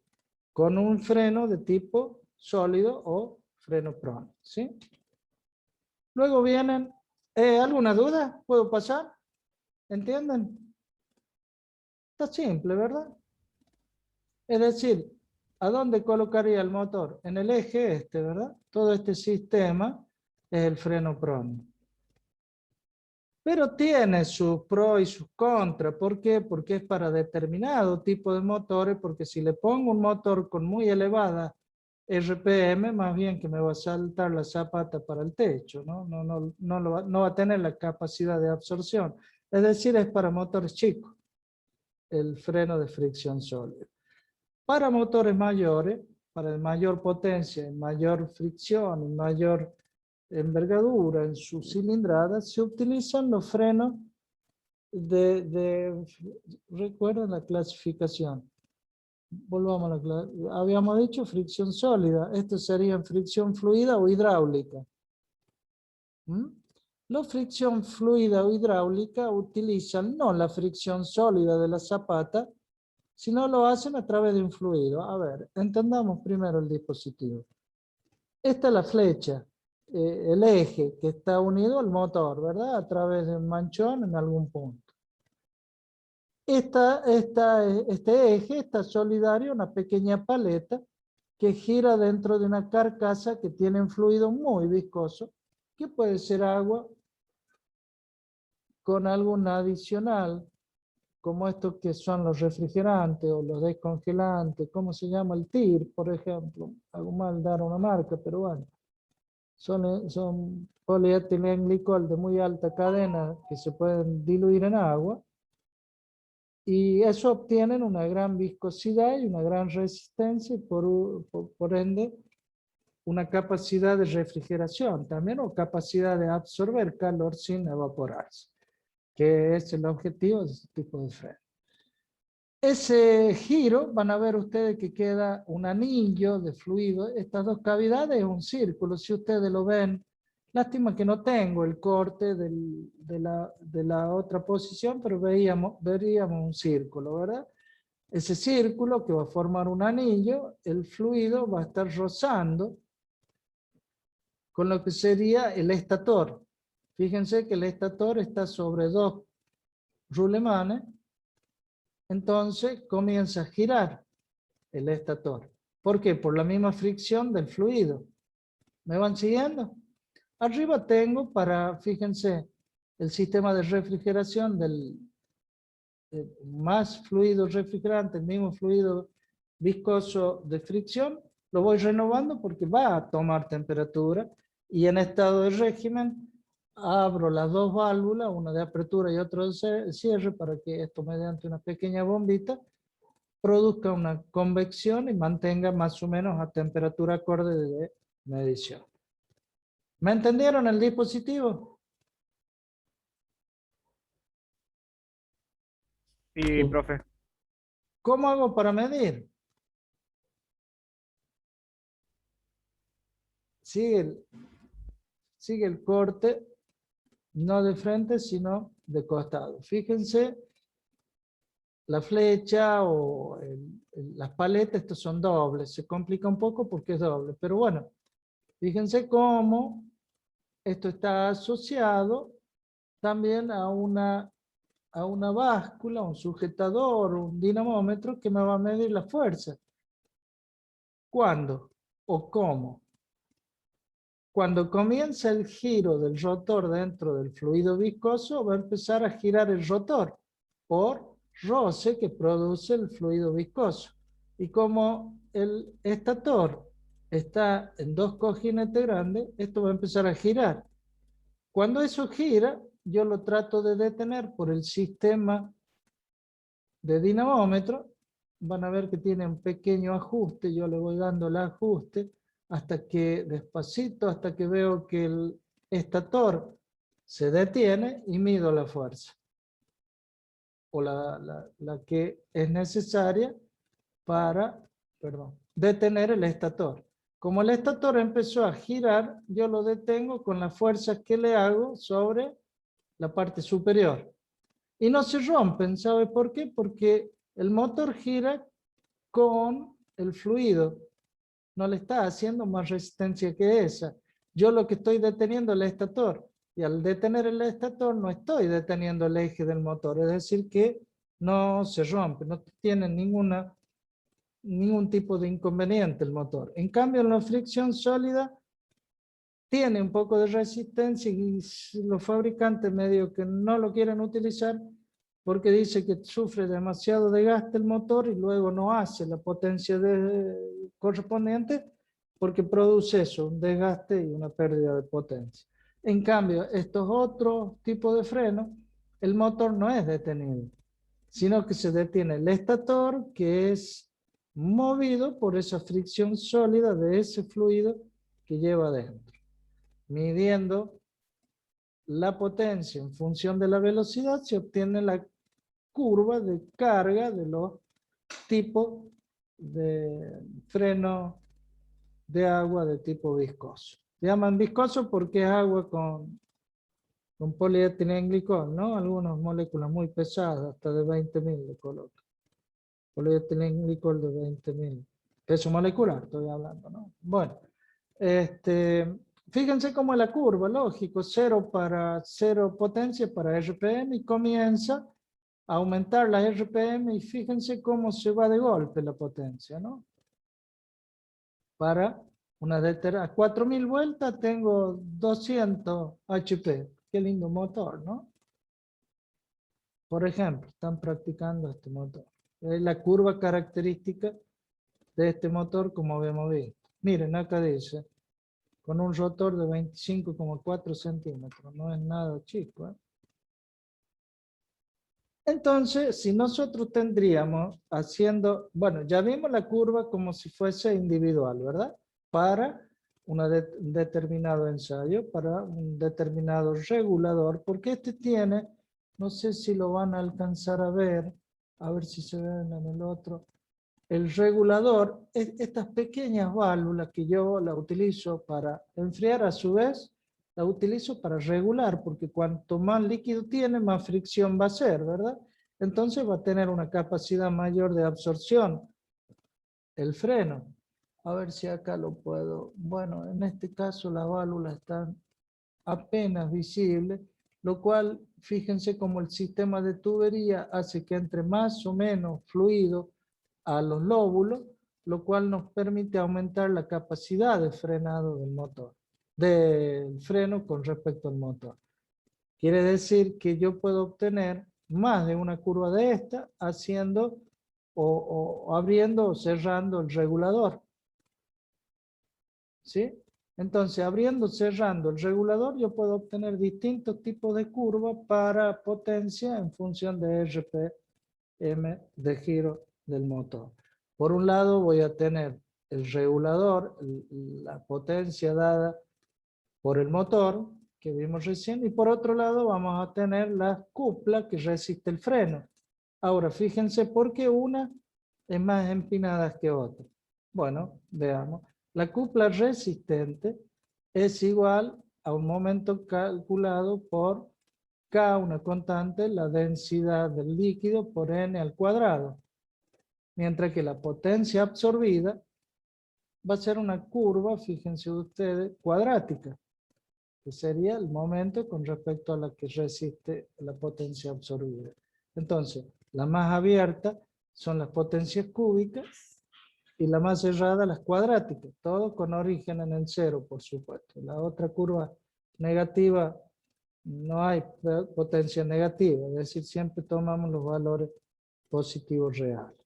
Con un freno de tipo sólido o freno Proni, ¿sí? Luego vienen, ¿alguna duda? ¿Puedo pasar? ¿Entienden? Está simple, ¿verdad? Es decir, ¿a dónde colocaría el motor? En el eje este, ¿verdad? Todo este sistema es el freno Proni. Pero tiene sus pros y sus contras. ¿Por qué? Porque es para determinado tipo de motores, porque si le pongo un motor con muy elevada RPM, más bien que me va a saltar la zapata para el techo, ¿no? No va a tener la capacidad de absorción. Es decir, es para motores chicos, el freno de fricción sólida. Para motores mayores, para mayor potencia, mayor fricción y mayor envergadura en su cilindrada, se utilizan los frenos recuerden la clasificación. Volvamos a la habíamos dicho fricción sólida, esto sería fricción fluida o hidráulica. La fricción fluida o hidráulica utilizan no la fricción sólida de la zapata, sino lo hacen a través de un fluido. A ver, entendamos primero el dispositivo. Esta es la flecha, el eje que está unido al motor, ¿verdad? A través de un manchón en algún punto. Este eje está solidario a una pequeña paleta que gira dentro de una carcasa que tiene un fluido muy viscoso, que puede ser agua con algún adicional, como estos que son los refrigerantes o los descongelantes, ¿cómo se llama? El TIR, por ejemplo. Hago mal dar una marca, pero bueno. Son polietilenglicol de muy alta cadena que se pueden diluir en agua. Y eso obtienen una gran viscosidad y una gran resistencia y por ende una capacidad de refrigeración también o capacidad de absorber calor sin evaporarse, que es el objetivo de este tipo de freno. Ese giro, van a ver ustedes que queda un anillo de fluido. Estas dos cavidades es un círculo, si ustedes lo ven. Lástima que no tengo el corte de la otra posición, pero veríamos un círculo, ¿verdad? Ese círculo que va a formar un anillo, el fluido va a estar rozando con lo que sería el estator. Fíjense que el estator está sobre dos rulemanes. Entonces comienza a girar el estator. ¿Por qué? Por la misma fricción del fluido. ¿Me van siguiendo? Arriba tengo fíjense, el sistema de refrigeración del más fluido refrigerante, el mismo fluido viscoso de fricción, lo voy renovando porque va a tomar temperatura, y en estado de régimen abro las dos válvulas, una de apertura y otra de cierre, para que esto, mediante una pequeña bombita, produzca una convección y mantenga más o menos a temperatura acorde de medición. ¿Me entendieron el dispositivo? Sí, profe. ¿Cómo hago para medir? Sigue el corte, no de frente, sino de costado. Fíjense, la flecha o las paletas, estos son dobles. Se complica un poco porque es doble, pero bueno, fíjense cómo esto está asociado también a una báscula, un sujetador, un dinamómetro que me va a medir la fuerza. ¿Cuándo o cómo? Cuando comienza el giro del rotor dentro del fluido viscoso, va a empezar a girar el rotor por roce que produce el fluido viscoso. Y como el estator está en dos cojinetes grandes, esto va a empezar a girar. Cuando eso gira, yo lo trato de detener por el sistema de dinamómetro. Van a ver que tiene un pequeño ajuste, yo le voy dando el ajuste hasta que, despacito, hasta que veo que el estator se detiene y mido la fuerza, o la que es necesaria para, detener el estator. Como el estator empezó a girar, yo lo detengo con la fuerza que le hago sobre la parte superior. Y no se rompen, ¿sabe por qué? Porque el motor gira con el fluido. No le está haciendo más resistencia que esa. Yo lo que estoy deteniendo es el estator. Y al detener el estator no estoy deteniendo el eje del motor. Es decir que no se rompe, no tiene ningún tipo de inconveniente el motor. En cambio, en la fricción sólida tiene un poco de resistencia y los fabricantes medio que no lo quieren utilizar porque dice que sufre demasiado desgaste el motor y luego no hace la potencia correspondiente porque produce eso, un desgaste y una pérdida de potencia. En cambio, estos otros tipos de frenos, el motor no es detenido, sino que se detiene el estator, que es movido por esa fricción sólida de ese fluido que lleva adentro, midiendo la potencia en función de la velocidad, se obtiene la curva de carga de los tipos de freno de agua de tipo viscoso. Se llaman viscoso porque es agua con polietilenglicol, ¿no? Algunas moléculas muy pesadas, hasta de 20.000 le colocan. Polietilenglicol de 20.000. Peso molecular, estoy hablando, ¿no? Bueno, fíjense cómo es la curva, lógico, 0 potencia para RPM y comienza a aumentar la RPM y fíjense cómo se va de golpe la potencia, ¿no? Para a 4.000 vueltas tengo 200 HP. Qué lindo motor, ¿no? Por ejemplo, están practicando este motor. Es la curva característica de este motor como hemos visto. Miren, acá dice, con un rotor de 25,4 centímetros. No es nada chico, ¿eh? Entonces, si nosotros tendríamos haciendo, bueno, ya vimos la curva como si fuese individual, ¿verdad? Para un determinado ensayo, para un determinado regulador, porque este tiene, no sé si lo van a alcanzar a ver si se ven en el otro. El regulador, estas pequeñas válvulas que yo la utilizo para enfriar, a su vez, la utilizo para regular, porque cuanto más líquido tiene, más fricción va a ser, ¿verdad? Entonces va a tener una capacidad mayor de absorción el freno. A ver si acá lo puedo. Bueno, en este caso las válvulas están apenas visibles, lo cual, fíjense cómo el sistema de tubería hace que entre más o menos fluido a los lóbulos, lo cual nos permite aumentar la capacidad de frenado del motor, del freno con respecto al motor. Quiere decir que yo puedo obtener más de una curva de esta haciendo o abriendo o cerrando el regulador. ¿Sí? Entonces, abriendo o cerrando el regulador, yo puedo obtener distintos tipos de curvas para potencia en función de RPM de giro del motor. Por un lado voy a tener el regulador, la potencia dada por el motor, que vimos recién, y por otro lado vamos a tener la cupla que resiste el freno. Ahora, fíjense por qué una es más empinada que otra. Bueno, veamos. La cupla resistente es igual a un momento calculado por K, una constante, la densidad del líquido por N al cuadrado. Mientras que la potencia absorbida va a ser una curva, fíjense ustedes, cuadrática, que sería el momento con respecto a la que resiste la potencia absorbida. Entonces, la más abierta son las potencias cúbicas y la más cerrada las cuadráticas, todo con origen en el cero, por supuesto. La otra curva negativa, no hay potencia negativa, es decir, siempre tomamos los valores positivos reales.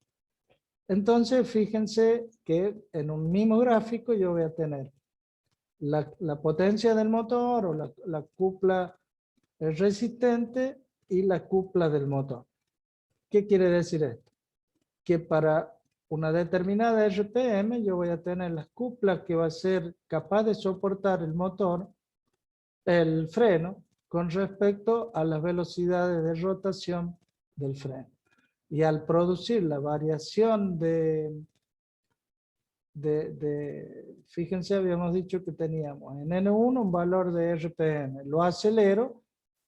Entonces, fíjense que en un mismo gráfico yo voy a tener la potencia del motor o la cupla resistente y la cupla del motor. ¿Qué quiere decir esto? Que para una determinada RPM yo voy a tener la cupla que va a ser capaz de soportar el motor, el freno, con respecto a las velocidades de rotación del freno. Y al producir la variación fíjense, habíamos dicho que teníamos en N1 un valor de RPM, lo acelero,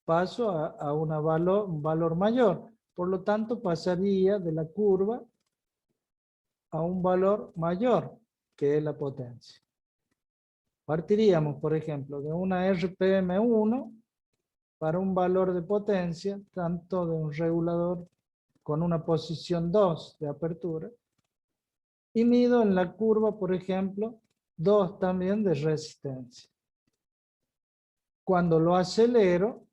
paso a un valor mayor, por lo tanto pasaría de la curva a un valor mayor, que es la potencia. Partiríamos, por ejemplo, de una RPM 1 para un valor de potencia, tanto de un regulador con una posición 2 de apertura, y mido en la curva, por ejemplo, 2 también de resistencia. Cuando lo acelero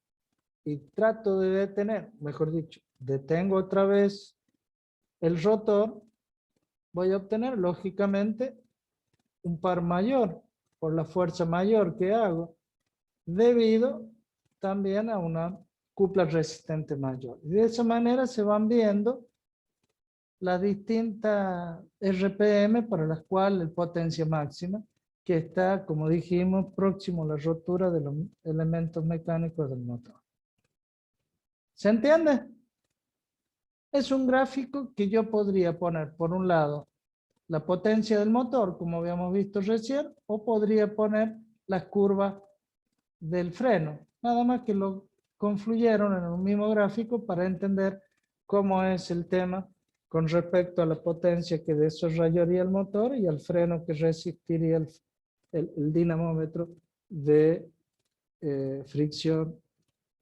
y trato de detener, mejor dicho, detengo otra vez el rotor, voy a obtener lógicamente un par mayor por la fuerza mayor que hago, debido también a una cupla resistente mayor. Y de esa manera se van viendo las distintas RPM para las cuales el potencia máxima, que está, como dijimos, próximo a la rotura de los elementos mecánicos del motor. ¿Se entiende? Es un gráfico que yo podría poner, por un lado, la potencia del motor, como habíamos visto recién, o podría poner las curvas del freno. Nada más que lo confluyeron en un mismo gráfico para entender cómo es el tema con respecto a la potencia que desarrollaría el motor y al freno que resistiría el dinamómetro de fricción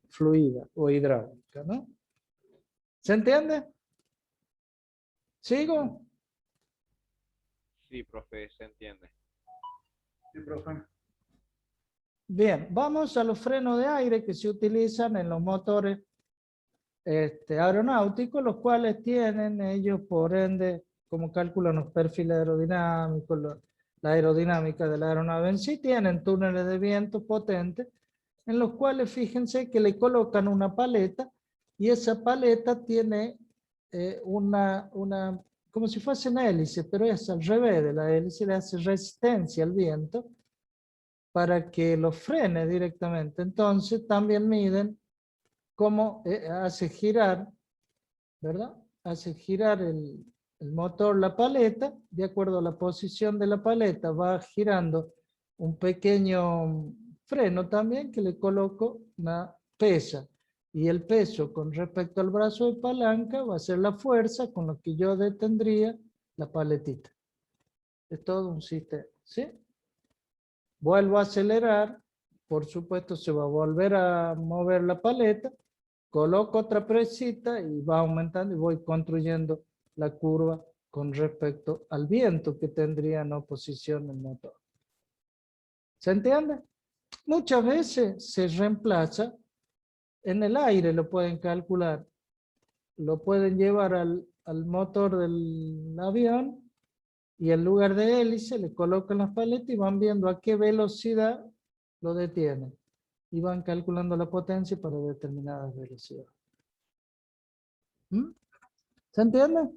fluida o hidráulica, ¿no? ¿Se entiende? ¿Sigo? Sí, profe, se entiende. Sí, profe. Bien, vamos a los frenos de aire que se utilizan en los motores aeronáuticos, los cuales tienen ellos, por ende, como calculan los perfiles aerodinámicos, la aerodinámica de la aeronave en sí, tienen túneles de viento potentes, en los cuales fíjense que le colocan una paleta, y esa paleta tiene como si fuese una hélice, pero es al revés de la hélice, le hace resistencia al viento, para que lo frene directamente. Entonces también miden cómo hace girar, ¿verdad? Hace girar el motor, la paleta, de acuerdo a la posición de la paleta, va girando un pequeño freno también que le coloco una pesa. Y el peso con respecto al brazo de palanca va a ser la fuerza con la que yo detendría la paletita. Es todo un sistema, ¿sí? Vuelvo a acelerar, por supuesto se va a volver a mover la paleta, coloco otra presita y va aumentando y voy construyendo la curva con respecto al viento que tendría en oposición el motor. ¿Se entiende? Muchas veces se reemplaza en el aire lo pueden calcular. Lo pueden llevar al motor del avión y en lugar de hélice le colocan las paletas y van viendo a qué velocidad lo detienen. Y van calculando la potencia para determinadas velocidades. ¿Mm? ¿Se entiende?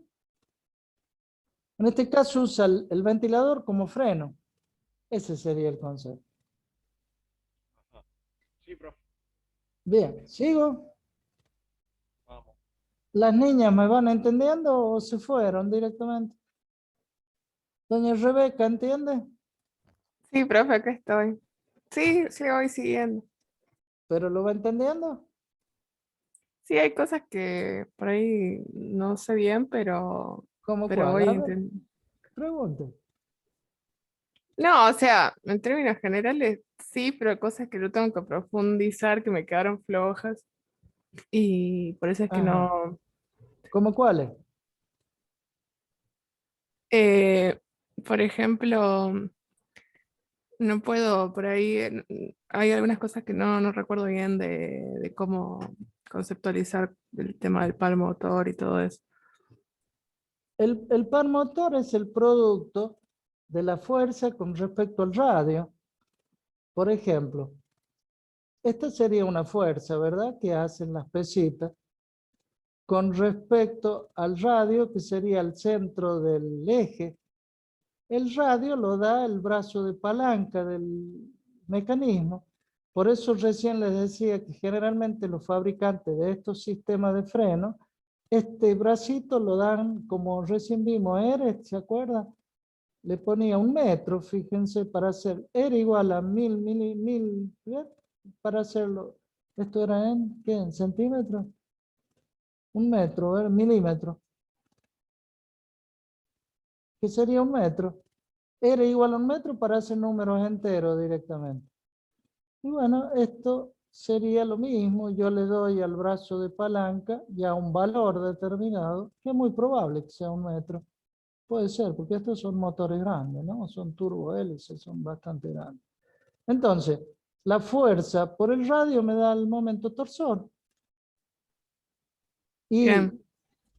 En este caso usa el ventilador como freno. Ese sería el concepto. Sí, profe. Bien, ¿sigo? Vamos. ¿Las niñas me van entendiendo o se fueron directamente? Doña Rebeca, ¿entiende? Sí, profe, acá estoy. Sí, sí, voy siguiendo. ¿Pero lo va entendiendo? Sí, hay cosas que por ahí no sé bien, ¿Cómo pero cuál? voy A a ver, intentar. pregunte. No, o sea, en términos generales sí, pero hay cosas que yo tengo que profundizar, que me quedaron flojas. Y por eso es que Ajá. no. ¿Cómo cuáles? eh, por ejemplo, no puedo por ahí. Hay algunas cosas que no recuerdo bien de cómo conceptualizar el tema del par motor y todo eso. El par motor es el producto de la fuerza con respecto al radio. Por ejemplo, esta sería una fuerza, ¿verdad? Que hacen las pesitas con respecto al radio, que sería el centro del eje. El radio lo da el brazo de palanca del mecanismo. Por eso recién les decía que generalmente los fabricantes de estos sistemas de freno, este bracito lo dan, como recién vimos, ¿se acuerda? Le ponía 1 metro, fíjense, para hacer, era igual a 1000, ¿bien? Para hacerlo, esto era en, ¿qué? ¿En centímetros? 1 metro, milímetro. ¿Qué sería 1 metro? Era igual a 1 metro para hacer números enteros directamente. Y bueno, esto sería lo mismo. Yo le doy al brazo de palanca ya un valor determinado, que es muy probable que sea 1 metro. Puede ser, porque estos son motores grandes, ¿no? Son turbohélices, son bastante grandes. Entonces, la fuerza por el radio me da el momento torsor. Bien.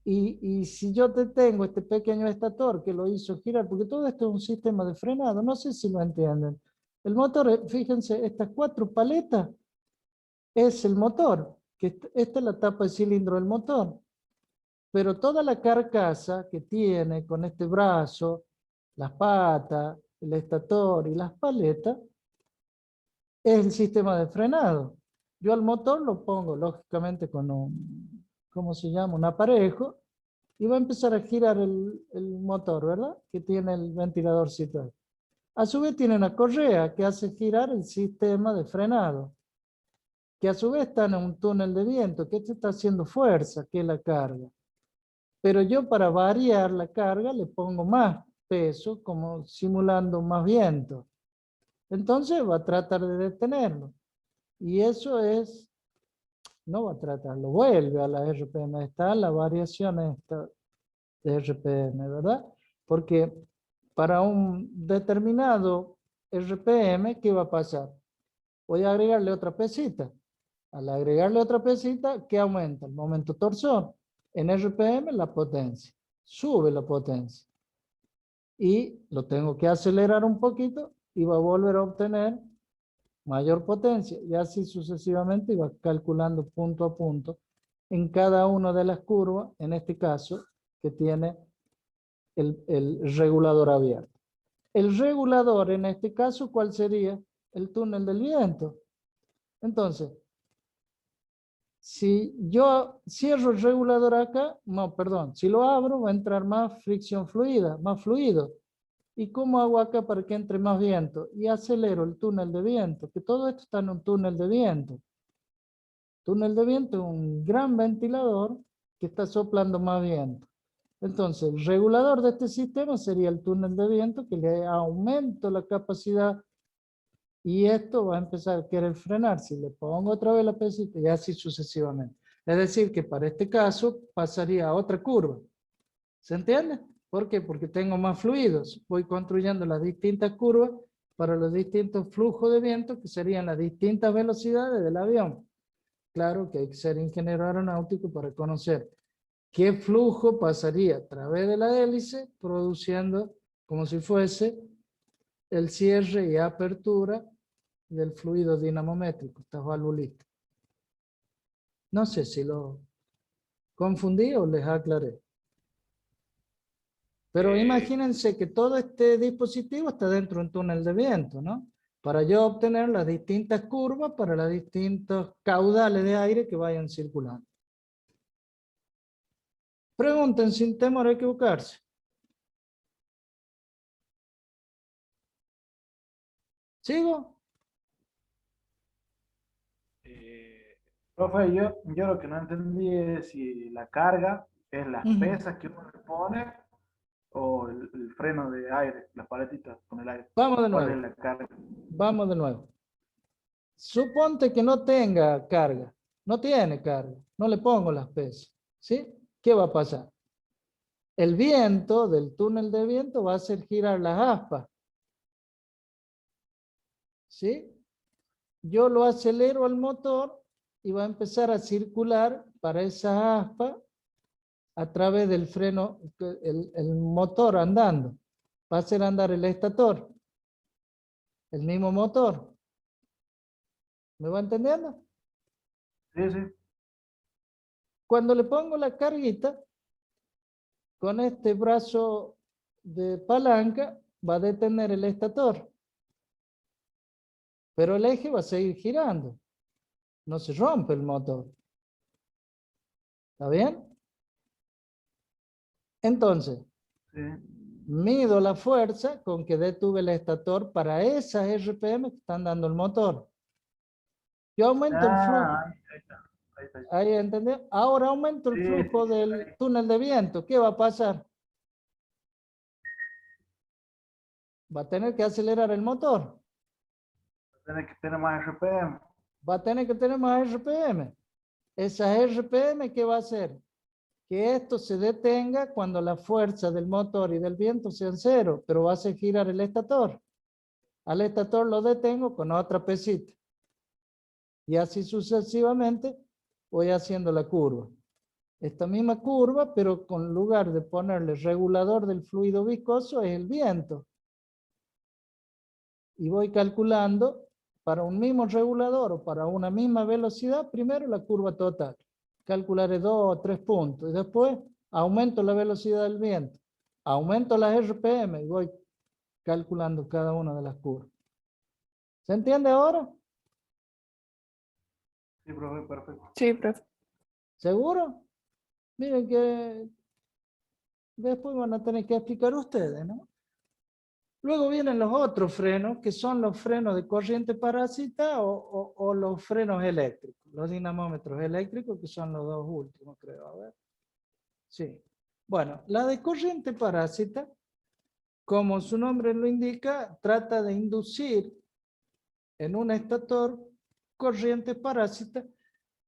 Y si yo te tengo este pequeño estator que lo hizo girar, porque todo esto es un sistema de frenado, no sé si lo entienden. El motor, fíjense, estas 4 paletas es el motor, que esta es la tapa de cilindro del motor. Pero toda la carcasa que tiene con este brazo, las patas, el estator y las paletas, es el sistema de frenado. Yo al motor lo pongo, lógicamente, con un, ¿cómo se llama? Un aparejo, y va a empezar a girar el motor, ¿verdad? Que tiene el ventiladorcito ahí. A su vez tiene una correa que hace girar el sistema de frenado, que a su vez está en un túnel de viento, que este está haciendo fuerza, que es la carga. Pero yo para variar la carga le pongo más peso, como simulando más viento. Entonces va a tratar de detenerlo. Y eso es, no va a tratar, lo vuelve a la RPM. Está la variación esta de RPM, ¿verdad? Porque para un determinado RPM, ¿qué va a pasar? Voy a agregarle otra pesita. Al agregarle otra pesita, ¿qué aumenta? El momento torsor. En RPM, la potencia. Sube la potencia. Y lo tengo que acelerar un poquito y va a volver a obtener mayor potencia. Y así sucesivamente y va calculando punto a punto en cada una de las curvas, en este caso, que tiene el regulador abierto. El regulador, en este caso, ¿cuál sería? El túnel del viento. Entonces, si yo cierro el regulador acá, no, perdón, si lo abro va a entrar más fricción fluida, más fluido. ¿Y cómo hago acá para que entre más viento? Y acelero el túnel de viento, que todo esto está en un túnel de viento. Túnel de viento es un gran ventilador que está soplando más viento. Entonces, el regulador de este sistema sería el túnel de viento que le aumento la capacidad y esto va a empezar a querer frenar. Si le pongo otra vez la pesita y así sucesivamente. Es decir, que para este caso pasaría a otra curva. ¿Se entiende? ¿Por qué? Porque tengo más fluidos. Voy construyendo las distintas curvas para los distintos flujos de viento que serían las distintas velocidades del avión. claro que hay que ser ingeniero aeronáutico para conocer qué flujo pasaría a través de la hélice, produciendo como si fuese el cierre y apertura del fluido dinamométrico, estas valvulitas. No sé si lo confundí o les aclaré. Pero imagínense que todo este dispositivo está dentro de un túnel de viento, ¿no? Para yo obtener las distintas curvas para las distintos caudales de aire que vayan circulando. Pregunten sin temor a equivocarse. ¿Sigo? Profe, yo lo que no entendí es si la carga es las Ujú. pesas que uno le pone o el freno de aire, las paletitas con el aire. Vamos de ¿Cuál es nuevo. la carga? Vamos de nuevo. Suponte que no tenga carga. No tiene carga. No le pongo las pesas. ¿Sí? ¿Qué va a pasar? El viento del túnel de viento va a hacer girar las aspas. ¿Sí? Yo lo acelero al motor y va a empezar a circular para esa aspa a través del freno, el motor andando. Va a hacer andar el estator. El mismo motor. ¿Me va entendiendo? Sí, sí. Cuando le pongo la carguita, con este brazo de palanca, va a detener el estator. Pero el eje va a seguir girando. No se rompe el motor. ¿Está bien? Entonces, Sí. mido la fuerza con que detuve el estator para esas RPM que están dando el motor. Yo aumento el flujo. Ah, ahí está. Ahí está. Ahí entendés. Ahora aumento el Sí, flujo sí, del ahí. túnel de viento. ¿Qué va a pasar? Va a tener que acelerar el motor. Tiene que tener más RPM. Va a tener que tener más RPM. Esas RPM, ¿qué va a hacer? Que esto se detenga cuando la fuerza del motor y del viento sean cero, pero va a hacer girar el estator. Al estator lo detengo con otra pesita. Y así sucesivamente voy haciendo la curva. Esta misma curva, pero con lugar de ponerle regulador del fluido viscoso, es el viento. Y voy calculando para un mismo regulador o para una misma velocidad, primero la curva total. Calcularé 2 o 3 puntos. Y después aumento la velocidad del viento. Aumento las RPM y voy calculando cada una de las curvas. ¿Se entiende ahora? Sí, profe, perfecto. Sí, profe. ¿Seguro? Miren que después van a tener que explicar ustedes, ¿no? Luego vienen los otros frenos, que son los frenos de corriente parásita o los frenos eléctricos, los dinamómetros eléctricos, que son los dos últimos, creo. A ver. Sí. Bueno, la de corriente parásita, como su nombre lo indica, trata de inducir en un estator corrientes parásitas.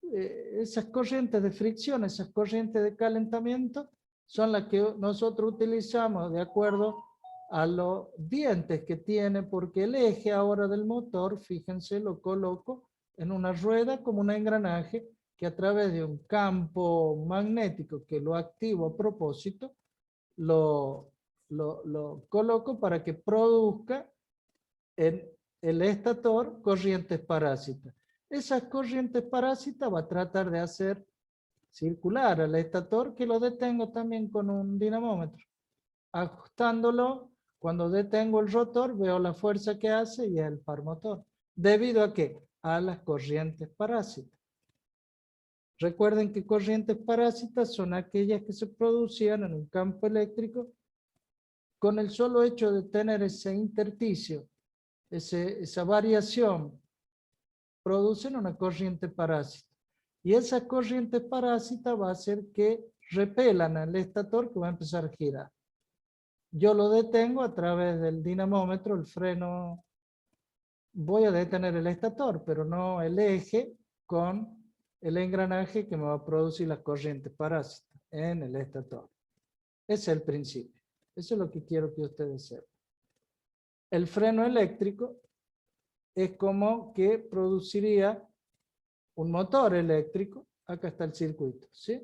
Esas corrientes de fricción, esas corrientes de calentamiento, son las que nosotros utilizamos de acuerdo a los dientes que tiene, porque el eje ahora del motor, fíjense, lo coloco en una rueda como un engranaje que a través de un campo magnético que lo activo a propósito, lo coloco para que produzca en el estator corrientes parásitas. Esas corrientes parásitas va a tratar de hacer circular al estator, que lo detengo también con un dinamómetro. Ajustándolo, cuando detengo el rotor, veo la fuerza que hace y es el par motor. ¿Debido a qué? A las corrientes parásitas. Recuerden que corrientes parásitas son aquellas que se producían en un campo eléctrico con el solo hecho de tener ese intersticio, esa variación, producen una corriente parásita. Y esa corriente parásita va a hacer que repelan al estator, que va a empezar a girar. Yo lo detengo a través del dinamómetro, el freno. Voy a detener el estator, pero no el eje con el engranaje que me va a producir las corrientes parásitas en el estator. Ese es el principio. Eso es lo que quiero que ustedes sepan. El freno eléctrico es como que produciría un motor eléctrico, acá está el circuito, ¿sí?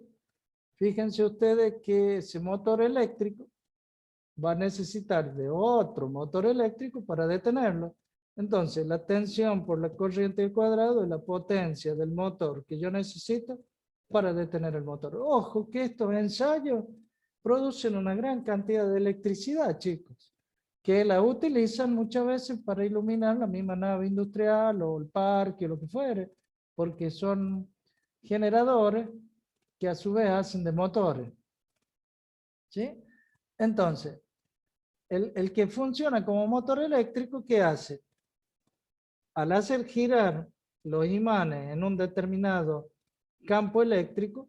Fíjense ustedes que ese motor eléctrico va a necesitar de otro motor eléctrico para detenerlo. Entonces, la tensión por la corriente al cuadrado es la potencia del motor que yo necesito para detener el motor. Ojo que estos ensayos producen una gran cantidad de electricidad, chicos, que la utilizan muchas veces para iluminar la misma nave industrial o el parque o lo que fuere, porque son generadores que a su vez hacen de motores. ¿Sí? Entonces, el que funciona como motor eléctrico, ¿qué hace? Al hacer girar los imanes en un determinado campo eléctrico,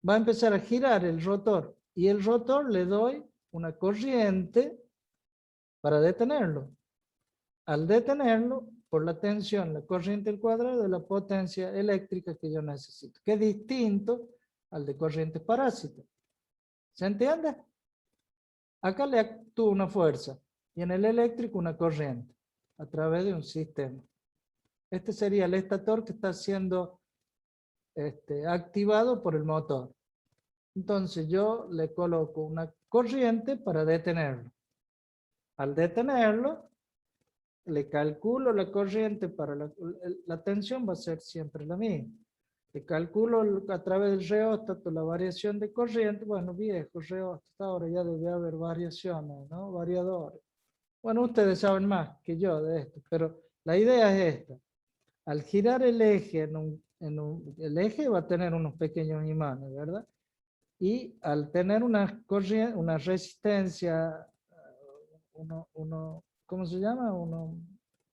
va a empezar a girar el rotor, y el rotor le doy una corriente para detenerlo. Al detenerlo, por la tensión, la corriente al cuadrado de la potencia eléctrica que yo necesito, que es distinto al de corrientes parásitas. ¿Se entiende? Acá le actúa una fuerza y en el eléctrico una corriente a través de un sistema. Este sería el estator que está siendo activado por el motor. Entonces yo le coloco una corriente para detenerlo. Al detenerlo, le calculo la corriente para la tensión va a ser siempre la misma. Le calculo a través del reóstato la variación de corriente. Bueno, viejo reóstato, ahora ya debe haber variaciones, ¿no? Variadores. Bueno, ustedes saben más que yo de esto, pero la idea es esta. Al girar el eje, el eje va a tener unos pequeños imanes, ¿verdad? Y al tener una resistencia, ¿cómo se llama?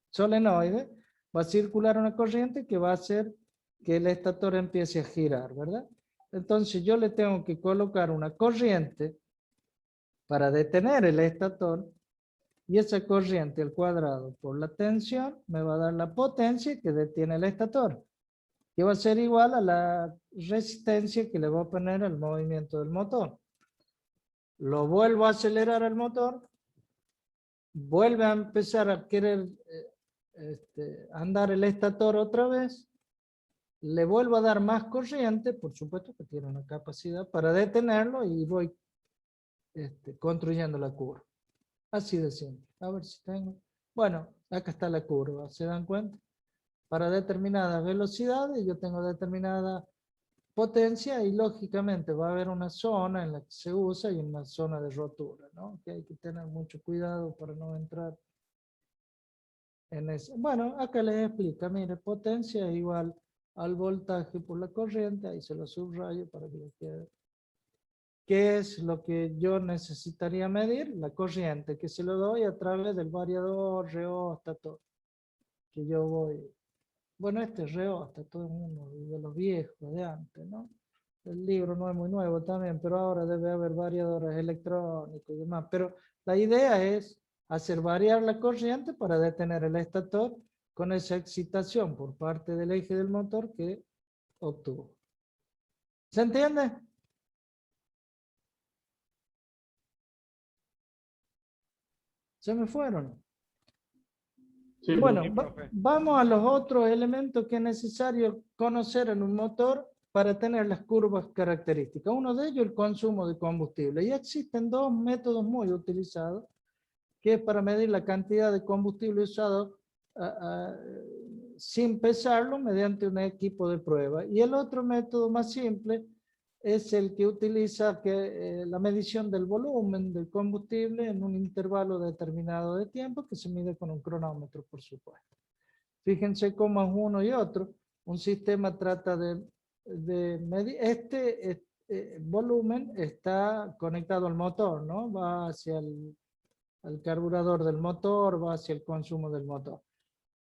Solenoide, va a circular una corriente que va a hacer que el estator empiece a girar, ¿verdad? Entonces yo le tengo que colocar una corriente para detener el estator, y esa corriente al cuadrado por la tensión me va a dar la potencia que detiene el estator, que va a ser igual a la resistencia que le voy a poner al movimiento del motor. Lo vuelvo a acelerar el motor, vuelve a empezar a querer andar el estator otra vez, le vuelvo a dar más corriente, por supuesto que tiene una capacidad para detenerlo, y voy construyendo la curva. Así de simple. A ver si tengo. Bueno, acá está la curva, ¿se dan cuenta? Para determinadas velocidades yo tengo determinada potencia, y lógicamente va a haber una zona en la que se usa y una zona de rotura, ¿no? Que hay que tener mucho cuidado para no entrar en eso. Bueno, acá les explica, mire, potencia es igual al voltaje por la corriente, ahí se lo subrayo para que les quede. ¿Qué es lo que yo necesitaría medir? La corriente, que se lo doy a través del variador, reóstato, que yo voy. Bueno, este reóstato es uno de los viejos de antes, ¿no? El libro no es muy nuevo también, pero ahora debe haber variadores electrónicos y demás. Pero la idea es hacer variar la corriente para detener el estator con esa excitación por parte del eje del motor que obtuvo. ¿Se entiende? Se me fueron. Sí, Bueno, Sí, profe. vamos a los otros elementos que es necesario conocer en un motor para tener las curvas características. Uno de ellos, el consumo de combustible. Y existen dos métodos muy utilizados, que es para medir la cantidad de combustible usado sin pesarlo mediante un equipo de prueba. Y el otro método más simple es el que utiliza la medición del volumen del combustible en un intervalo determinado de tiempo, que se mide con un cronómetro, por supuesto. Fíjense cómo es uno y otro. Un sistema trata de medir. Volumen está conectado al motor, ¿no? Va hacia al carburador del motor, va hacia el consumo del motor.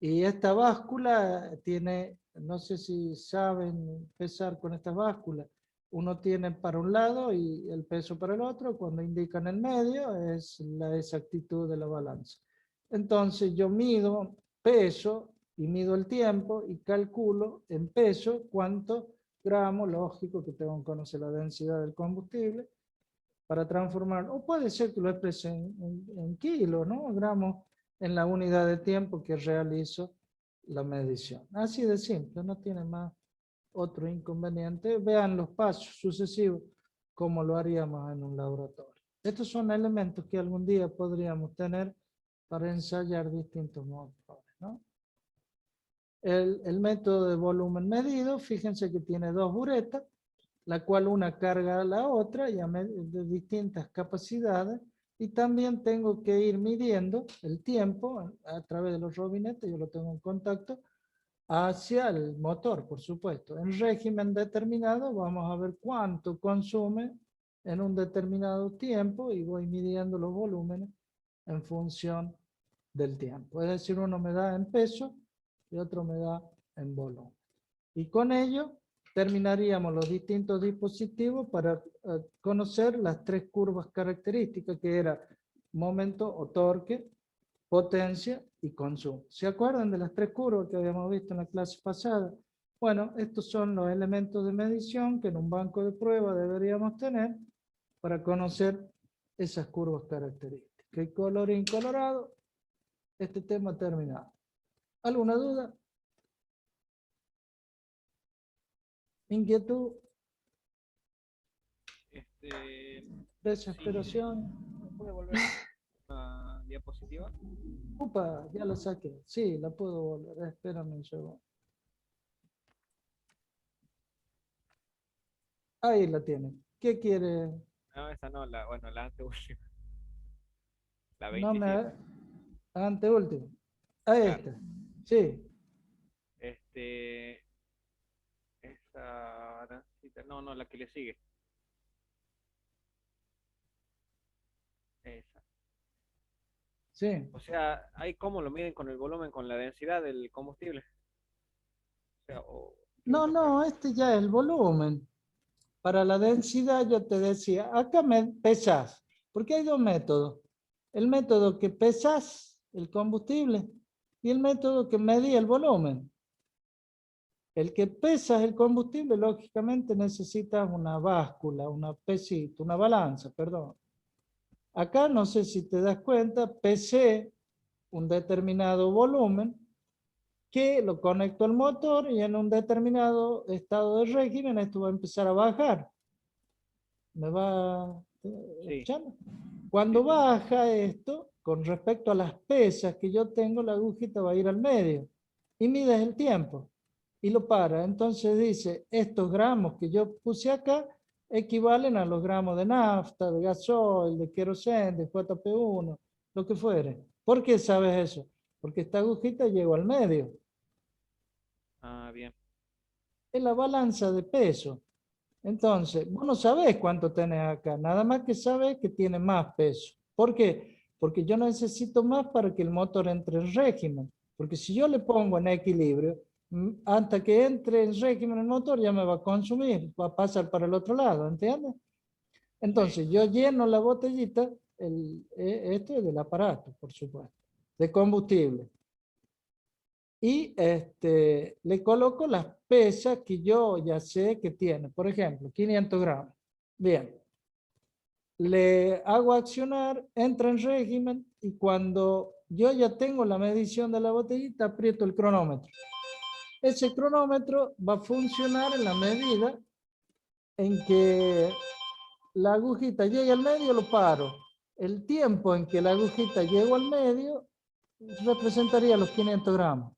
Y esta báscula tiene, no sé si saben pesar con estas básculas, uno tiene para un lado y el peso para el otro. Cuando indican el medio es la exactitud de la balanza. Entonces yo mido peso y mido el tiempo y calculo en peso cuántos gramos, lógico que tengo que conocer la densidad del combustible para transformar, o puede ser que lo exprese en kilos, ¿no? Gramos en la unidad de tiempo que realizo la medición. Así de simple, no tiene más otro inconveniente. Vean los pasos sucesivos como lo haríamos en un laboratorio. Estos son elementos que algún día podríamos tener para ensayar distintos motores, ¿no? El método de volumen medido, fíjense que tiene dos buretas, la cual una carga a la otra y de distintas capacidades, y también tengo que ir midiendo el tiempo a través de los robinetes, yo lo tengo en contacto, hacia el motor, por supuesto. En régimen determinado vamos a ver cuánto consume en un determinado tiempo y voy midiendo los volúmenes en función del tiempo. Es decir, uno me da en peso y otro me da en volumen. Y con ello terminaríamos los distintos dispositivos para conocer las tres curvas características que era momento o torque, potencia y consumo. ¿Se acuerdan de las tres curvas que habíamos visto en la clase pasada? Bueno, estos son los elementos de medición que en un banco de prueba deberíamos tener para conocer esas curvas características. Que colorín colorado, este tema terminado. ¿Alguna duda? ¿Inquietud? ¿Desesperación? ¿Puede volver a diapositiva? Upa, ya la saqué. Sí, la puedo volver. Espérame un segundo. Ahí la tienen. ¿Qué quiere? No, esa no, bueno, la anteúltima. La No 27. me... Anteúltimo. Ahí Claro. está. Sí. Esa arancita, no, la que le sigue. Esa. Sí. O sea, ¿hay cómo lo miden con el volumen, con la densidad del combustible? O sea, No, este ya es el volumen. Para la densidad yo te decía, acá me pesas, porque hay dos métodos. El método que pesas el combustible y el método que medía el volumen. El que pesa el combustible, lógicamente necesitas una báscula, una pesita, una balanza, perdón. Acá no sé si te das cuenta, pesé un determinado volumen que lo conecto al motor y en un determinado estado de régimen esto va a empezar a bajar. ¿Me va escuchando? Cuando baja esto, con respecto a las pesas que yo tengo, la agujita va a ir al medio y mides el tiempo y lo para. Entonces dice, estos gramos que yo puse acá equivalen a los gramos de nafta, de gasoil, de queroseno, de JP1, lo que fuere. ¿Por qué sabes eso? Porque esta agujita llegó al medio. Ah, bien. Es la balanza de peso. Entonces, vos no sabés cuánto tenés acá, nada más que sabés que tiene más peso. ¿Por qué? Porque yo necesito más para que el motor entre en régimen. Porque si yo le pongo en equilibrio, hasta que entre en régimen el motor ya me va a consumir, va a pasar para el otro lado, ¿entiendes? Entonces, yo lleno la botellita, esto es del aparato, por supuesto, de combustible. Y le coloco las pesas que yo ya sé que tiene. Por ejemplo, 500 gramos. Bien. Le hago accionar, entra en régimen y cuando yo ya tengo la medición de la botellita, aprieto el cronómetro. Ese cronómetro va a funcionar en la medida en que la agujita llegue al medio, lo paro. El tiempo en que la agujita llegó al medio representaría los 500 gramos.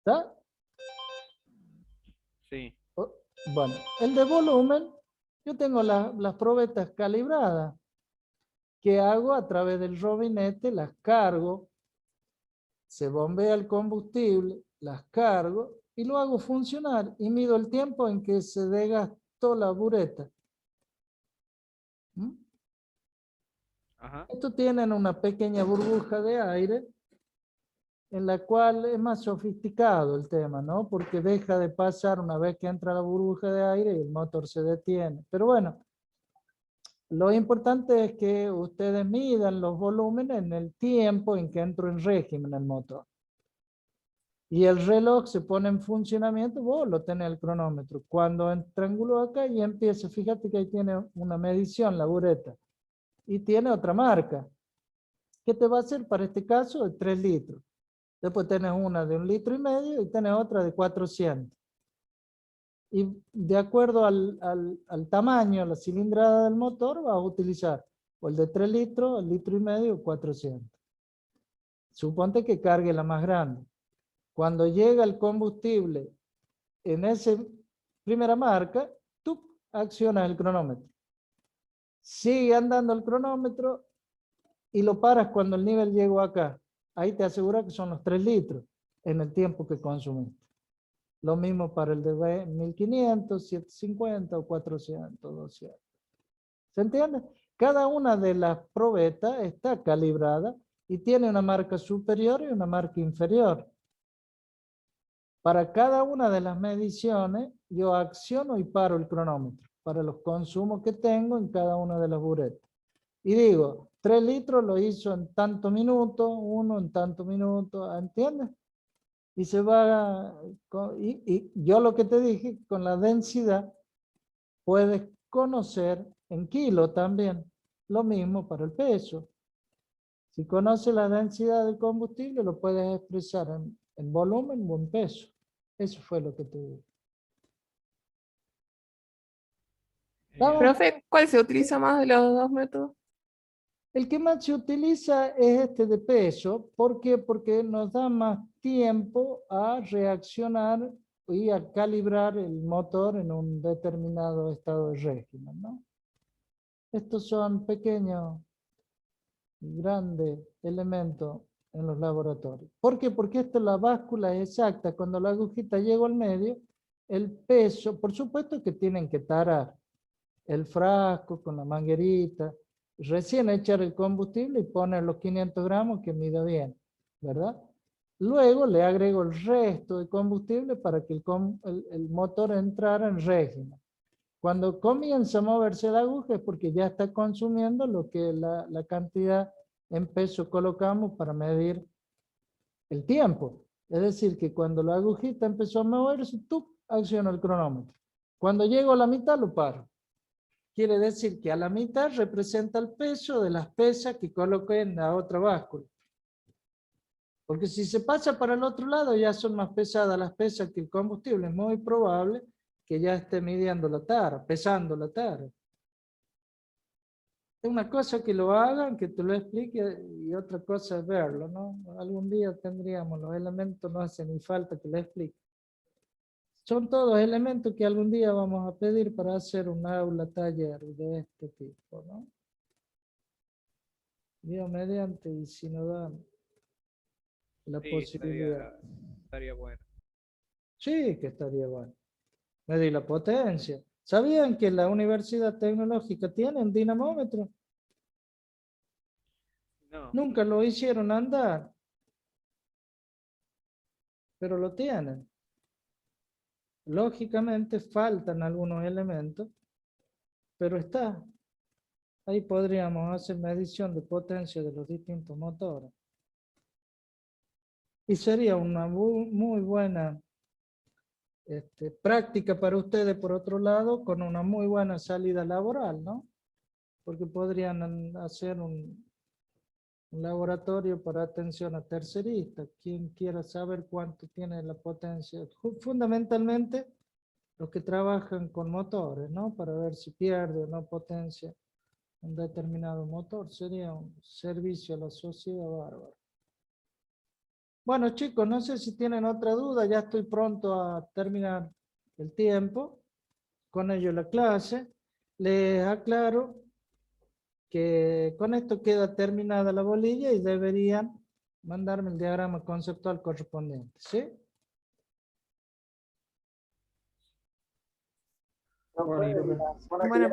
¿Está? Sí. Bueno, el de volumen, yo tengo las probetas calibradas que hago a través del robinete, las cargo, se bombea el combustible, las cargo y lo hago funcionar y mido el tiempo en que se desgastó la bureta. ¿Mm? Ajá. Estos tienen una pequeña burbuja de aire en la cual es más sofisticado el tema, ¿no? Porque deja de pasar una vez que entra la burbuja de aire y el motor se detiene. Pero bueno, lo importante es que ustedes midan los volúmenes en el tiempo en que entro en régimen el motor. Y el reloj se pone en funcionamiento, vos lo tenés el cronómetro. Cuando triángulo acá y empieza, fíjate que ahí tiene una medición, la bureta. Y tiene otra marca. ¿Qué te va a hacer para este caso? De 3 litros. Después tenés una de 1,5 litros y tenés otra de 400. Y de acuerdo al tamaño, a la cilindrada del motor, vas a utilizar o el de 3 litros, el 1,5 litros o 400. Suponte que cargue la más grande. Cuando llega el combustible en esa primera marca, tú accionas el cronómetro. Sigue andando el cronómetro y lo paras cuando el nivel llegó acá. Ahí te asegura que son los 3 litros en el tiempo que consumiste. Lo mismo para el de 1500, 750 o 400, 200. ¿Se entiende? Cada una de las probetas está calibrada y tiene una marca superior y una marca inferior. Para cada una de las mediciones, yo acciono y paro el cronómetro para los consumos que tengo en cada una de las buretas. Y digo, 3 litros lo hizo en tanto minuto, 1 en tanto minuto, ¿entiendes? Y se va, y yo lo que te dije, con la densidad, puedes conocer en kilo también, lo mismo para el peso. Si conoces la densidad del combustible, lo puedes expresar en volumen o en peso. Eso fue lo que te dije. ¿Vamos? Profe, ¿cuál se utiliza más de los dos métodos? El que más se utiliza es este de peso. ¿Por qué? Porque nos da más tiempo a reaccionar y a calibrar el motor en un determinado estado de régimen, ¿no? Estos son pequeños y grandes elementos en los laboratorios. ¿Por qué? Porque esto, la báscula es exacta. Cuando la agujita llega al medio, el peso, por supuesto que tienen que tarar el frasco con la manguerita, recién echar el combustible y poner los 500 gramos que mida bien, ¿verdad? Luego le agrego el resto de combustible para que el motor entrara en régimen. Cuando comienza a moverse la aguja es porque ya está consumiendo lo que la cantidad en peso colocamos para medir el tiempo. Es decir, que cuando la agujita empezó a moverse, tú acciona el cronómetro. Cuando llego a la mitad lo paro. Quiere decir que a la mitad representa el peso de las pesas que coloqué en la otra báscula. Porque si se pasa para el otro lado ya son más pesadas las pesas que el combustible. Es muy probable que ya esté midiendo la tara, pesando la tara. Es una cosa que lo hagan, que te lo explique, y otra cosa es verlo, ¿no? Algún día tendríamos los elementos, no hace ni falta que lo explique. Son todos elementos que algún día vamos a pedir para hacer un aula taller de este tipo, ¿no? Dios mediante, y si nos dan la Sí, posibilidad. estaría bueno. Sí, que estaría bueno. Medir la potencia. ¿Sabían que la Universidad Tecnológica tiene un dinamómetro? No, Nunca lo hicieron andar, pero lo tienen. Lógicamente faltan algunos elementos, pero está. Ahí podríamos hacer medición de potencia de los distintos motores. Y sería una muy buena práctica para ustedes, por otro lado, con una muy buena salida laboral, ¿no? Porque podrían hacer un laboratorio para atención a terceristas. Quien quiera saber cuánto tiene la potencia. Fundamentalmente, los que trabajan con motores, ¿no? Para ver si pierde o no potencia un determinado motor. Sería un servicio a la sociedad bárbaro. Bueno, chicos, no sé si tienen otra duda. Ya estoy pronto a terminar el tiempo. Con ello la clase. Les aclaro que con esto queda terminada la bolilla y deberían mandarme el diagrama conceptual correspondiente, ¿sí? Profe, Bueno,